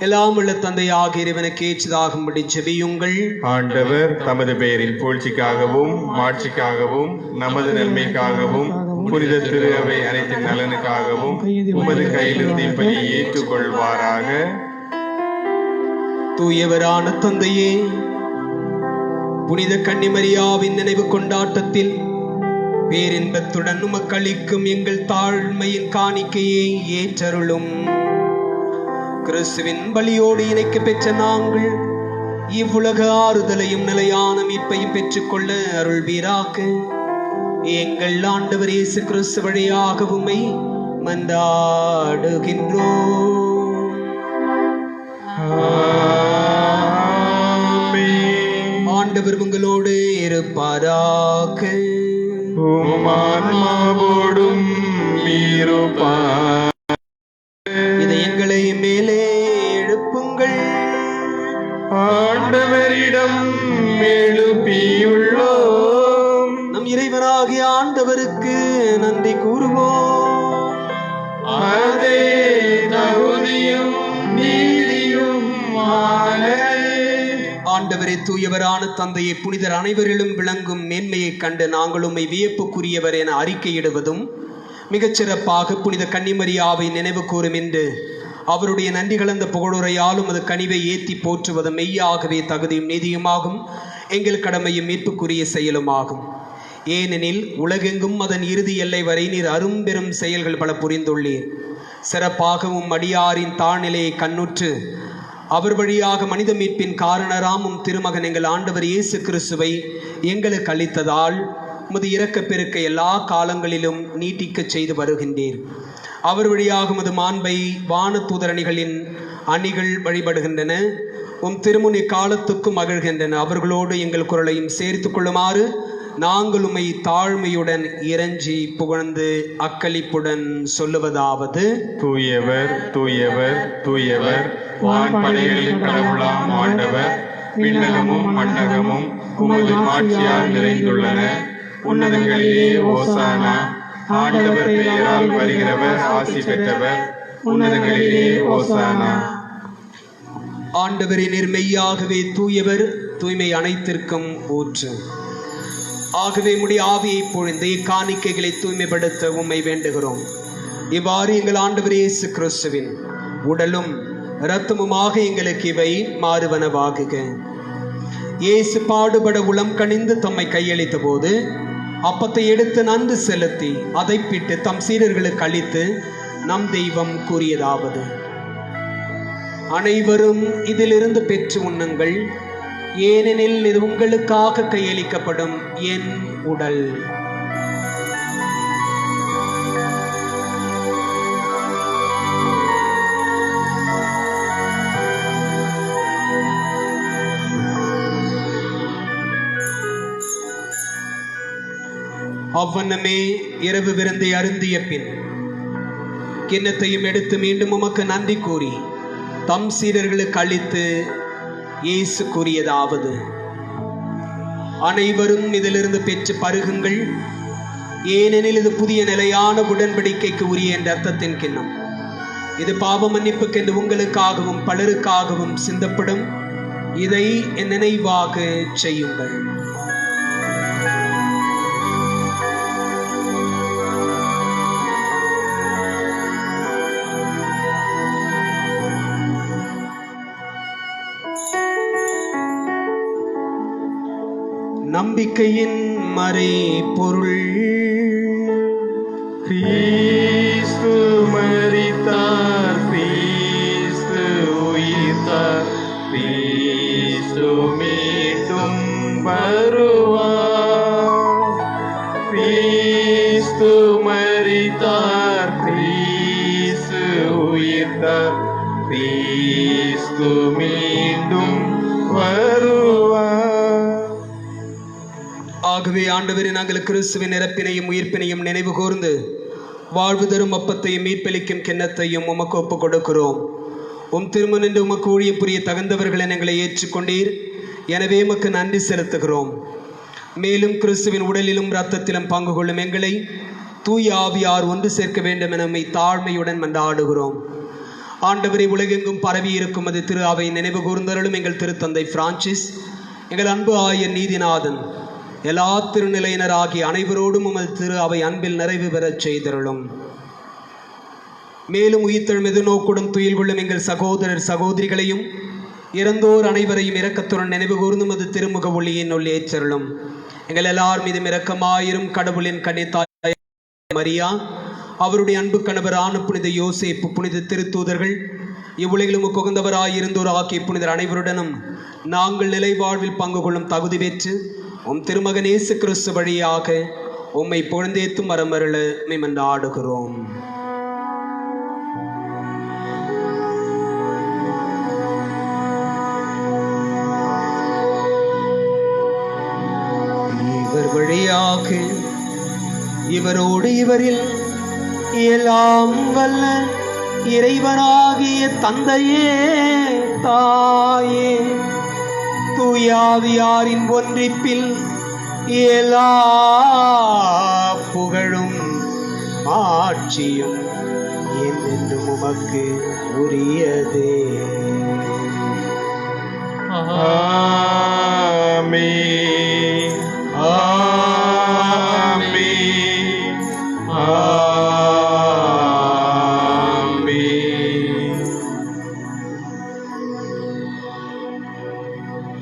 எல்லாம் உள்ள தந்தையாக இறைவனுக்கு ஏற்றதாகும்படி ஜெபியுங்கள். ஆண்டவர் தமது பெயரின் புகழ்ச்சிக்காகவும் மாட்சிக்காகவும் நமது நன்மைக்காகவும் புனித திரு அவை அனைத்தின் நலனுக்காகவும் உமது கையிலிருந்து இப்பலியை ஏற்றுக்கொள்வாராக. தூயவரான தந்தையே, புனித கன்னிமரியாவின் நினைவு கொண்டாட்டத்தில் பேரின்பத்துடன் உமக்களிக்கும் எங்கள் தாழ்மையின் காணிக்கையை ஏற்றருளும். கிறிஸ்துவின் பலியோடு இணைக்க பெற்ற நாங்கள் இவ்வுலக ஆறுதலையும் நிலையான மீட்பையும் பெற்றுக்கொள்ள அருள்வீராக. எங்கள் ஆண்டவர் இயேசு கிறிஸ்து வழியாக உம்மை மன்றாடுகின்றோம். ஆண்டவர் உங்களோடு இருப்பாராக. உமான்மாவோடும் இருப்பார். இதயங்களை மேலே எழுப்புங்கள். ஆண்டவரிடம் எழுப்பியுள்ளோம். நம் இறைவனாகிய ஆண்டவருக்கு நன்றி கூறுவோம். அதே தகுதியும் நீதியும் ஆண்டவரே, தூயவரான தந்தையை, புனிதர் அனைவரிலும் விளங்கும் மேன்மையை கண்டு நாங்கள் உம்மை வியப்புக்குரியவர் என அறிக்கையிடுவதும், மிகச்சிறப்பாக புனித கன்னிமரியாவை நினைவு கூறும் என்று அவருடைய நன்றி கலந்த புகழுரையாலும் அது கனிவை ஏற்றி போற்றுவதும் மெய்யாகவே தகுதியும் நீதியுமாகும், எங்கள் கடமையும் மீட்புக்குரிய செயலுமாகும். ஏனெனில் உலகெங்கும் அதன் இறுதி எல்லை வரை நீர் அரும்பெரும் செயல்கள் பல புரிந்துள்ளீர். சிறப்பாகவும் அடியாரின் தாழ்நிலையை கண்ணுற்று அவர் வழியாக மனித மீட்பின் காரணராமும் திருமகன் எங்கள் ஆண்டவர் இயேசு கிறிஸ்துவை எங்களுக்கு அளித்ததால் உமது இரக்க பெருக்க எல்லா காலங்களிலும் நீட்டிக்க செய்து வருகின்றீர். அவர் வழியாக உமது மாண்பை வான தூதரணிகளின் அணிகள் வழிபடுகின்றன. உம் திருமுனை காலத்துக்கும் மகிழ்கின்றன. அவர்களோடு எங்கள் குரலையும் சேர்த்து கொள்ளுமாறு நாங்கள் உம்மை தாழ்மையுடன் இறைஞ்சி புகழ்ந்து அக்களிப்புடன் சொல்லுவதாவது: தூயவர் தூயவர் தூயவர், வான்படைகளின் கடவுளாம் ஆண்டவர், விண்ணகமும் மண்ணகமும் உமது ஆட்சியால் நிறைந்துள்ளன. உன்னதங்களிலே ஓசானா. ஆண்டவர் பெயரால் வருகிறவர் ஆசி பெற்றவர். உன்னதங்களிலே ஓசானா. ஆண்டவரே, நீர் மெய்யாகவே தூயவர், தூய்மை அனைத்திற்கும் ஊற்று. ஆகவே உம்முடைய ஆவியை பொழிந்து இக்காணிக்கைகளை தூய்மைப்படுத்த உம்மை வேண்டுகிறோம். இவ்வாறு எங்கள் ஆண்டவர் இயேசு கிறிஸ்துவின் உடலும் இரத்தமுமாக எங்களுக்கு இவை மாறுவனவாகுக. இயேசு பாடுபட உளம் கனிந்து தம்மை கையளித்த போது அப்பத்தை எடுத்து நன்றி செலுத்தி அதை பிட்டு தம் சீடர்களுக்கு அளித்து நம் தெய்வம் கூறியதாவது: அனைவரும் இதிலிருந்து பெற்று உண்ணுங்கள், ஏனெனில் இது உங்களுக்காக கையளிக்கப்படும் என் உடல். அவ்வண்ணமே இரவு விருந்தை அருந்திய பின் கிண்ணத்தையும் எடுத்து மீண்டும் உமக்கு நன்றி கூறி தம் சீடர்களுக்கு அளித்து இயேசு கூறியதாவது: அனைவரும் இதிலிருந்து பெற்று பருகுங்கள், ஏனெனில் இது புதிய நிலையான உடன்படிக்கைக்கு உரிய என்ற அர்த்தத்தின் கிண்ணம். இது பாவ மன்னிப்புக்கென்று உங்களுக்காகவும் பலருக்காகவும் சிந்தப்படும். இதை என் நினைவாக செய்யுங்கள். நம்பிக்கையின் மறை பொருள். கிறிஸ்து மரித்தார், கிறிஸ்து உயிர்த்தார், கிறிஸ்து மீண்டும் வருவார். கிறிஸ்து மரித்தார், கிறிஸ்து உயிர்த்தார், கிறிஸ்து மீண்டும் வருவார். ஆகவே ஆண்டவரே, நாங்கள் கிறிஸ்துவின் இறப்பினையும் உயிர்ப்பினையும் நினைவு கூர்ந்து வாழ்வு தரும் அப்பத்தையும் மீட்பளிக்கும் கிண்ணத்தையும் உமக்கு ஒப்புக் கொடுக்கிறோம். உம் திருமணன்று உமக்கு ஊழியம் புரிய தகுந்தவர்களை எங்களை ஏற்றுக்கொண்டீர். எனவே உமக்கு நன்றி செலுத்துகிறோம். மேலும் கிறிஸ்துவின் உடலிலும் இரத்தத்திலும் பங்கு கொள்ளும் எங்களை தூய ஆவியார் ஒன்று சேர்க்க வேண்டும் என உம்மை தாழ்மையுடன் மன்றாடுகிறோம். ஆண்டவரை, உலகெங்கும் பரவி இருக்கும் அது திரு அவை நினைவு கூர்ந்தருளும் எங்கள் திருத்தந்தை பிரான்சிஸ், எங்கள் அன்பு ஆயர் நீதிநாதன், எல்லா திருநிலையினர் ஆகிய அனைவரோடும் உமது திரு அவை அன்பில் நிறைவு பெறச் செய்தருளும். மேலும் உயிர்த்தெழும் எதிர்நோக்குடன் துயில் கொள்ளும் எங்கள் சகோதரர் சகோதரிகளையும் இறந்தோர் அனைவரையும் இரக்கத்துடன் நினைவு கூர்ந்தும் அது திருமுக ஒளியின் ஒளி ஏற்றருளும். எங்கள் எல்லார் மீதும் இரக்கமாயிரும். கடவுளின் கன்னித்தாய் மரியா, அவருடைய அன்பு கணவரான புனித யோசேப்பு, புனித திருத்தூதர்கள், இவ்வுலகிலும் உகந்தவராயிருந்தோர் ஆகிய புனிதர் அனைவருடனும் நாங்கள் நிலை வாழ்வில் பங்கு கொள்ளும் தகுதி பெற்று உம் திருமகன் இயேசு கிறிஸ்து வழியாக உம்மை புகழ்ந்தேத்தும் வரமருள மன்றாடுகிறோம். இவர் வழியாக இவரோடு இவரில் எல்லாம் வல்ல இறைவனாகிய தந்தையே, தாயே, தூயாவியாரின் ஒன்றிப்பில் எல்லா புகழும் ஆட்சியும் என்றென்றும் உமக்கு உரியதே. ஆமென். ஆமென். ஆமென்.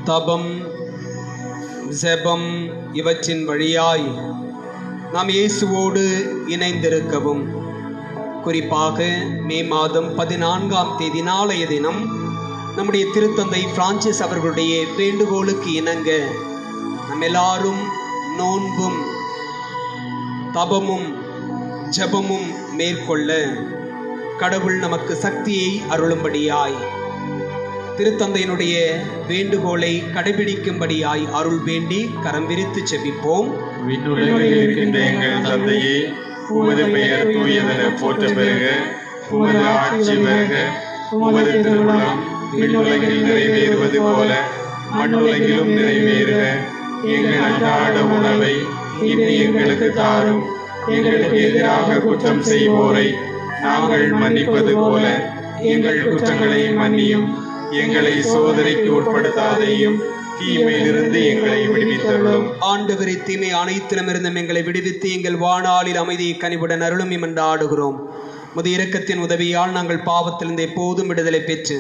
தபம், ஜெபம் இவற்றின் வழியாய் நாம் இயேசுவோடு இணைந்திருக்கவும், குறிப்பாக மே மாதம் 14ஆம் தேதி நாளைய தினம் நம்முடைய திருத்தந்தை பிரான்சிஸ் அவர்களுடைய வேண்டுகோளுக்கு இணங்க நம் எல்லாரும் நோன்பும் தபமும் ஜெபமும் மேற்கொள்ள கடவுள் நமக்கு சக்தியை அருளும்படியாய் திருத்தந்தையினுடைய வேண்டுகோளை கடைபிடிக்கும்படியாய் அருள் வேண்டி கரம் விரித்து செபிப்போம். விண்ணுலகில் இருக்கின்ற எங்கள் தந்தையே, உமது பெயர் தூயதென போற்ற பெறுக. உமது ஆட்சி வருக. உமது திருவுளம் விண்ணுலகில் நிறைவேறுவது போல மண்ணுலகிலும் நிறைவேறுக. எங்கள் அன்றாட உணவை இன்று எங்களுக்கு தாரும். எங்களுக்கு எதிராக குற்றம் செய்வோரை நாங்கள் மன்னிப்பது போல எங்கள் குற்றங்களை மன்னியும். எங்களை சோதனைக்கு உட்படுத்தாதையும், தீமையிலிருந்து எங்களை விடுவித்தருளும். ஆண்டவரே, தீமை அனைத்திலுமிருந்தும் எங்களை விடுவித்து எங்கள் வாழ்நாளில் அமைதியை கனிவுடன் அருளும் என்றாடுகிறோம். முது இரக்கத்தின் உதவியால் நாங்கள் பாவத்திலிருந்து எப்போதும் விடுதலை பெற்று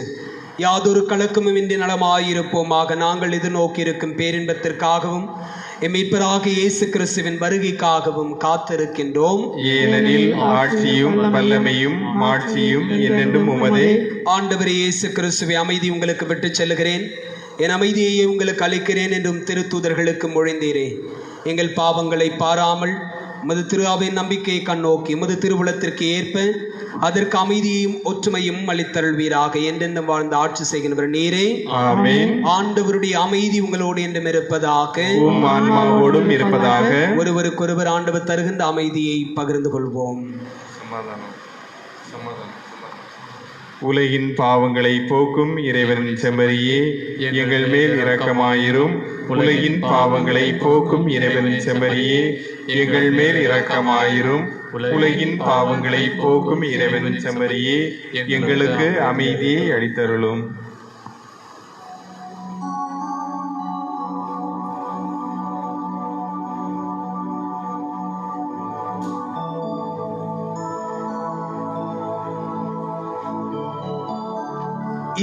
யாதொரு கலக்கமும் இன்றி நலமாயிருப்போமாக. நாங்கள் எதிர்நோக்கி இருக்கும் பேரின்பத்திற்காகவும் எம்மைப்பராக இயேசு கிறிஸ்துவின் வருகைக்காகவும் காத்திருக்கின்றோம். ஏனெனில் ஆட்சியும் வல்லமையும் மாட்சியும் என்றென்றும் உமதே. ஆண்டவரே இயேசு கிறிஸ்துவை, அமைதி உங்களுக்கு விட்டு செல்கிறேன், என் அமைதியையே உங்களுக்கு அளிக்கிறேன் என்றும் திருத்தூதர்களுக்கு மொழிந்தீரே. எங்கள் பாவங்களை பாராமல் உமது திருஅவையின் நம்பிக்கையை கண்ணோக்கி உமது திருவுளத்திற்கு ஏற்ப அதற்கு அமைதியையும் ஒற்றுமையும் அளித்தருள்வீராக. என்றென்றும் வாழ்ந்து ஆட்சி செய்கின்றவர் நீரே. ஆமென். ஆண்டவருடைய அமைதி உங்களோடு என்றும் இருப்பதாக, உம் ஆன்மாவோடும் இருப்பதாக. ஒருவருக்கொருவர் ஆண்டவர் தருகின்ற அமைதியை பகிர்ந்து கொள்வோம். உலகின் பாவங்களை போக்கும் இறைவனின் செம்மறியே, எங்கள் மேல் இரக்கமாயிரும். உலகின் பாவங்களை போக்கும் இறைவனின் செம்மறியே, எங்கள் மேல் இரக்கமாயிரும். உலகின் பாவங்களை போக்கும் இறைவனின் செம்மறியே, எங்களுக்கு அமைதியை அளித்தருளும்.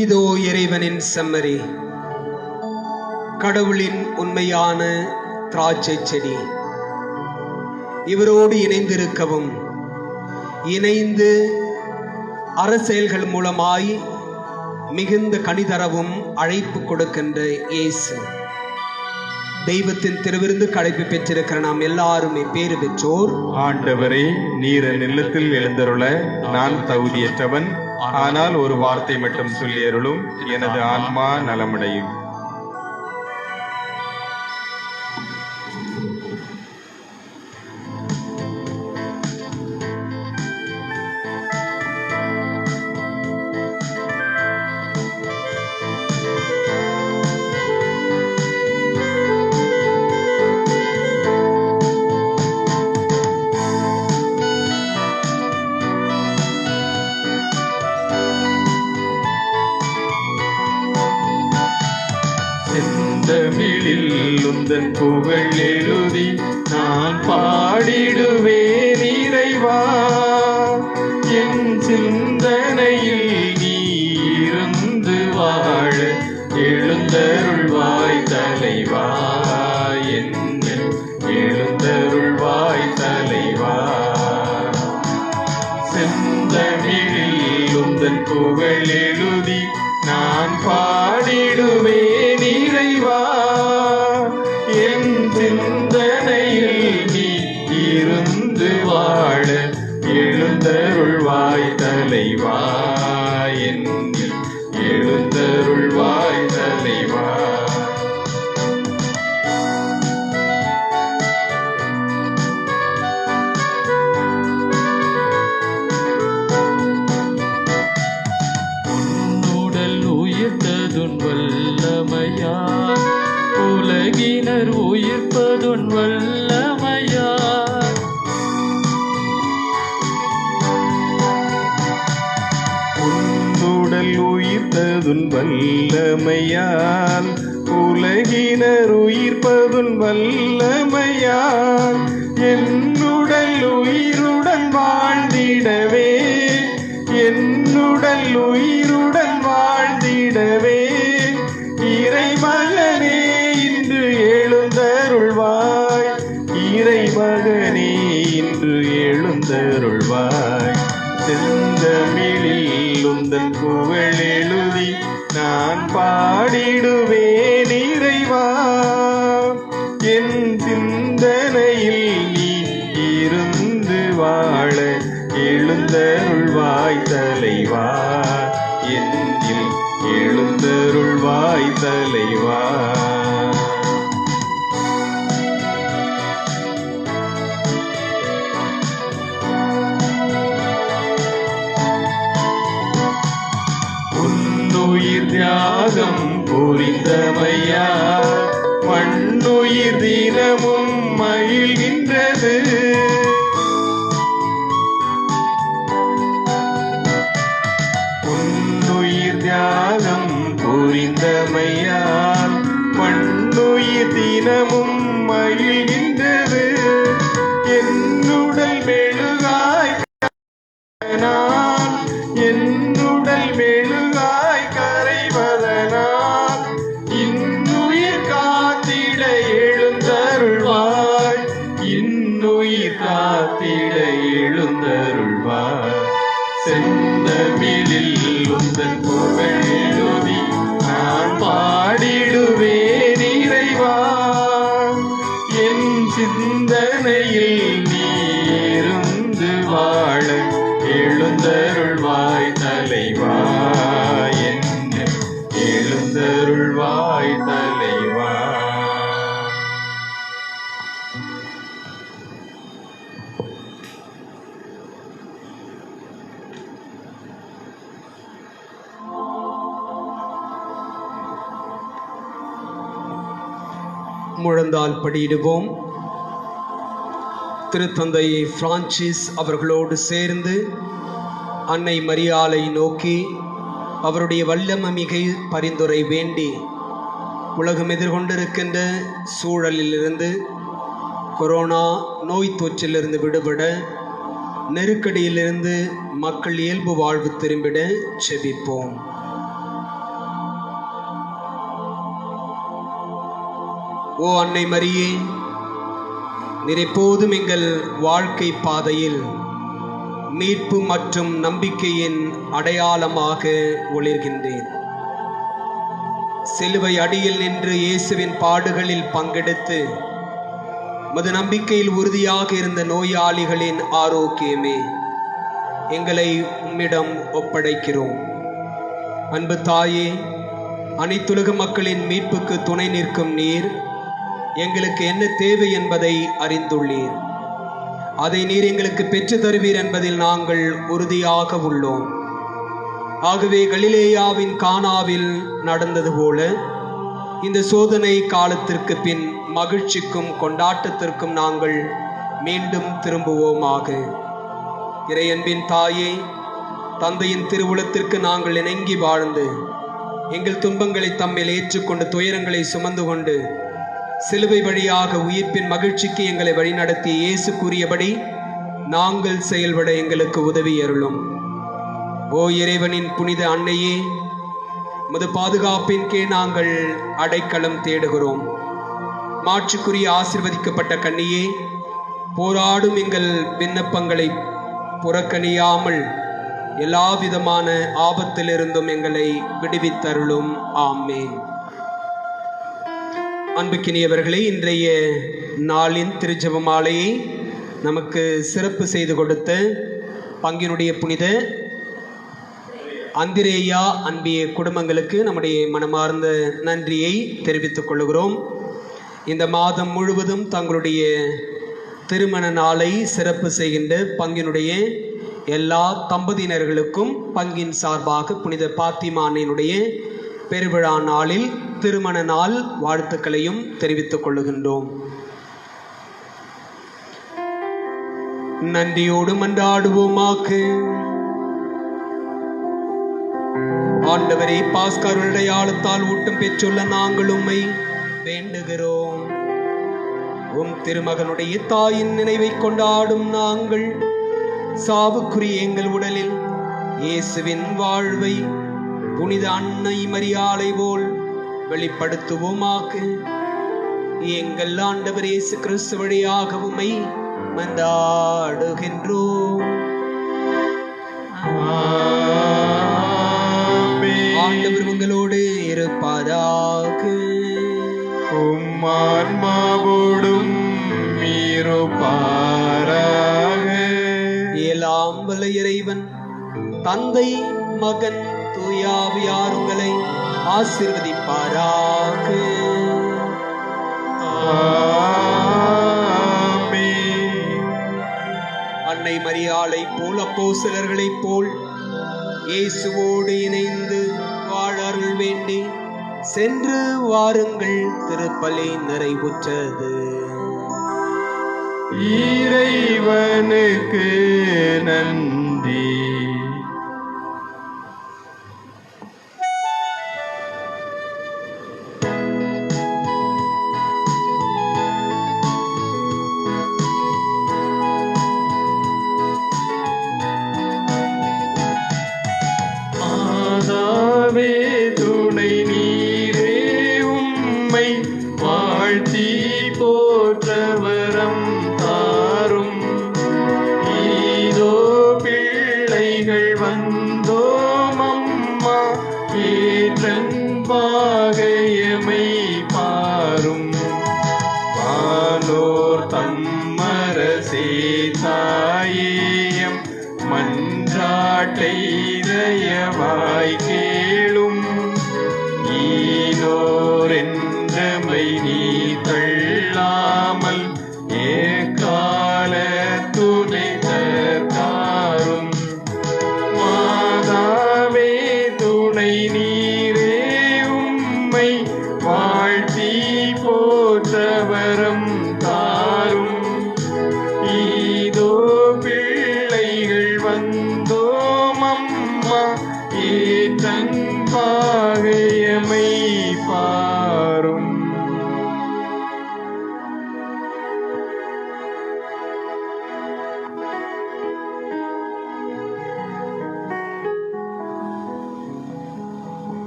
இதோ இறைவனின் செம்மறி, கடவுளின் உண்மையான திராட்சை செடி. இவரோடு இணைந்திருக்கவும், இணைந்து அரசியல்கள் மூலமாய் மிகுந்த கனிதரவும் அழைப்பு கொடுக்கின்ற இயேசு, தெய்வத்தின் திருவிருந்து அழைப்பு பெற்றிருக்கிற நாம் எல்லாருமே பேறு பெற்றோர். ஆண்டவரே, நீர் நிலத்தில் எழுந்தருள நான் தகுதியற்றவன். ஆனால் ஒரு வார்த்தை மட்டும் சொல்லியருளும், எனது ஆன்மா நலமடையும். செந்தமிழில் உந்தன் புகழ் எழுதி நான் பாடிடுவேன் இறைவா. என் சிந்தனையில் நீ இருந்து வாழ எழுந்தருள்வாய் தலைவா. என்னில் எழுந்தருள்வாய் தலைவா. செந்தமிழில் உந்தன் புகழ் எழுதி நான் பாடிடுவேன் இறைவா. என் சிந்தனையில் நீ இருந்து வாழ எழுந்தருள்வாய் தலைவா. என்னில் எழுந்தருள்வாய் தலைவா. வல்லமையார் உலகினர் உயிர்ப்பதுன் வல்லமையார். உன்னுடல் உயிர்த்ததுன் வல்லமையால் உலகினர் உயிர்ப்பதுன் வல்லமையால். என்னுடல் உயிருடன் வாழ்ந்திடவே, என்னுடல் உயிருடன் வாழ்ந்திடவே இறைமகனே இன்று எழுந்தருள்வாய். இறைமகனே இன்று எழுந்தருள்வாய். செந்தமிழில் உந்தன் புகழ் எழுதி நான் பாடிடுவேன் இறைவா. என் சிந்தனையில் நீ இருந்து வாழ எழுந்தருள்வாய் தலைவா. என்னில் எழுந்த தலைவா. உன்னுயிர் தியாகம் புரிந்தமையா மண்ணுயிர் தினமும் மகிழ்கின்றது. உன்னுயிர் தியாகம் புரிந்தமையால் மண்ணுயிர் தினமும் மகிழ்கின்றது. என்னுடல் மெழுகாய் என்னுடல் மெழுகாய் கரைவதனால் இன்னுயிர் காத்திட எழுந்தருள்வாய். இன்னுயிர் காத்திட எழுந்தருள்வாய். செந்தமிழில் உந்தன் புகழ் எழுதி நான் பாடிடுவேன் இறைவா. என் சிந்தனையில் நீ இருந்து வாழ எழுந்தருள்வாய் தலைவா. என்ன எழுந்தருள்வாய் தலைவா. முழந்தால் படியிடுவோம். திருத்தந்தை பிரான்சிஸ் அவர்களோடு சேர்ந்து அன்னை மரியாளை நோக்கி அவருடைய வல்லமைமிகு பரிந்துரை வேண்டி உலகம் எதிர்கொண்டிருக்கின்ற சூழலிலிருந்து, கொரோனா நோய் தொற்றிலிருந்து விடுபட, நெருக்கடியிலிருந்து மக்கள் இயல்பு வாழ்வு திரும்பிட செபிப்போம். ஓ அன்னை மரியே, நீர் எப்போதும் எங்கள் வாழ்க்கை பாதையில் மீட்பு மற்றும் நம்பிக்கையின் அடையாளமாக ஒளிர்கின்றேன். சிலுவை அடியில் நின்று இயேசுவின் பாடுகளில் பங்கெடுத்து மது நம்பிக்கையில் உறுதியாக இருந்த நோயாளிகளின் ஆரோக்கியமே, எங்களை உம்மிடம் ஒப்படைக்கிறோம். அன்பு தாயே, அனைத்துலக மக்களின் மீட்புக்கு துணை நிற்கும் நீர் எங்களுக்கு என்ன தேவை என்பதை அறிந்துள்ளீர். அதை நீர் எங்களுக்கு பெற்று தருவீர் என்பதில் நாங்கள் உறுதியாக உள்ளோம். ஆகவே கலிலேயாவின் கானாவில் நடந்தது போல இந்த சோதனை காலத்திற்கு பின் மகிழ்ச்சிக்கும் கொண்டாட்டத்திற்கும் நாங்கள் மீண்டும் திரும்புவோமாக. இறையன்பின் தாயே, தந்தையின் திருவுளத்திற்கு நாங்கள் இணங்கி வாழ்ந்து எங்கள் துன்பங்களை தம்மில் ஏற்றுக்கொண்டு துயரங்களை சுமந்து கொண்டு சிலுவை வழியாக உயிர்ப்பின் மகிழ்ச்சிக்கு எங்களை வழிநடத்திய இயேசு கூறியபடி நாங்கள் செயல்பட எங்களுக்கு உதவி அருளும். ஓ இறைவனின் புனித அன்னையே, மது பாதுகாப்பின் கீழ் நாங்கள் அடைக்கலம் தேடுகிறோம். மாட்சிக்குரிய ஆசீர்வதிக்கப்பட்ட கன்னியே, போராடும் எங்கள் விண்ணப்பங்களை புறக்கணியாமல் எல்லா விதமான ஆபத்திலிருந்தும் எங்களை விடுவித்தருளும். ஆமேன். அன்புக்கினியவர்களே, இன்றைய நாளின் திருஜெப மாலையை நமக்கு சிறப்பு செய்து கொடுத்த பங்கினுடைய புனித அந்திரேயா அன்பிய குடும்பங்களுக்கு நம்முடைய மனமார்ந்த நன்றியை தெரிவித்துக் கொள்கிறோம். இந்த மாதம் முழுவதும் தங்களுடைய திருமண நாளை சிறப்பு செய்கின்ற பங்கினுடைய எல்லா தம்பதியினர்களுக்கும் பங்கின் சார்பாக புனித பாத்திமா அன்னையினுடைய பெருவிழா நாளில் திருமண நாள் வாழ்த்துக்களையும் தெரிவித்துக் கொள்ளுகின்றோம். நன்றியோடு மன்றாடுவோமாக. ஆண்டவரே, பாஸ்கர் அடையாளத்தால் ஊட்டம் பெற்றுள்ள நாங்கள் உம்மை வேண்டுகிறோம். உம் திருமகனுடைய தாயின் நினைவை கொண்டாடும் நாங்கள் சாவுக்குரிய எங்கள் உடலில் இயேசுவின் வாழ்வை புனித அன்னை மரியாளை போல் வெளிப்படுத்துவோமாக. எங்கள் ஆண்டவர் இயேசு கிறிஸ்து வழியாக உம்மை மன்றாடுகின்றோம். ஆண்டவர் உங்களோடு இருப்பாராக. உம் ஆன்மாவோடும் இருப்பாராக. எல்லாம் வல்ல இறைவன் தந்தை, மகன், தூய ஆவியார் உங்களை ஆசீர்வதிப்பார். இருப்பாராக. அன்னை மரியாளை போல் அப்போஸ்தலர்களைப் போல் இயேசுவோடு இணைந்து வாழ அருள் வேண்டி சென்று வாருங்கள். திருப்பலி நிறைவுற்றது. இறைவனுக்கு நன்றி. மாதாவே துணை நீரே உம்மை வாழ்த்தி போற்றவரம் தாரும். இதோ பிள்ளைகள் வந்தோம் அம்மா, ஏற்றன் பாகையமை பாரும். வானோர் தம்மரசே தாயேயம் மன்றாட்டை தயவாய் கேளும். ஈனோர் என்றமை நீ தள்ளாமல் ஏகால துணை தற்காரும். மாதாவே துணை நீரே உம்மை வாழ்த்தி போற்ற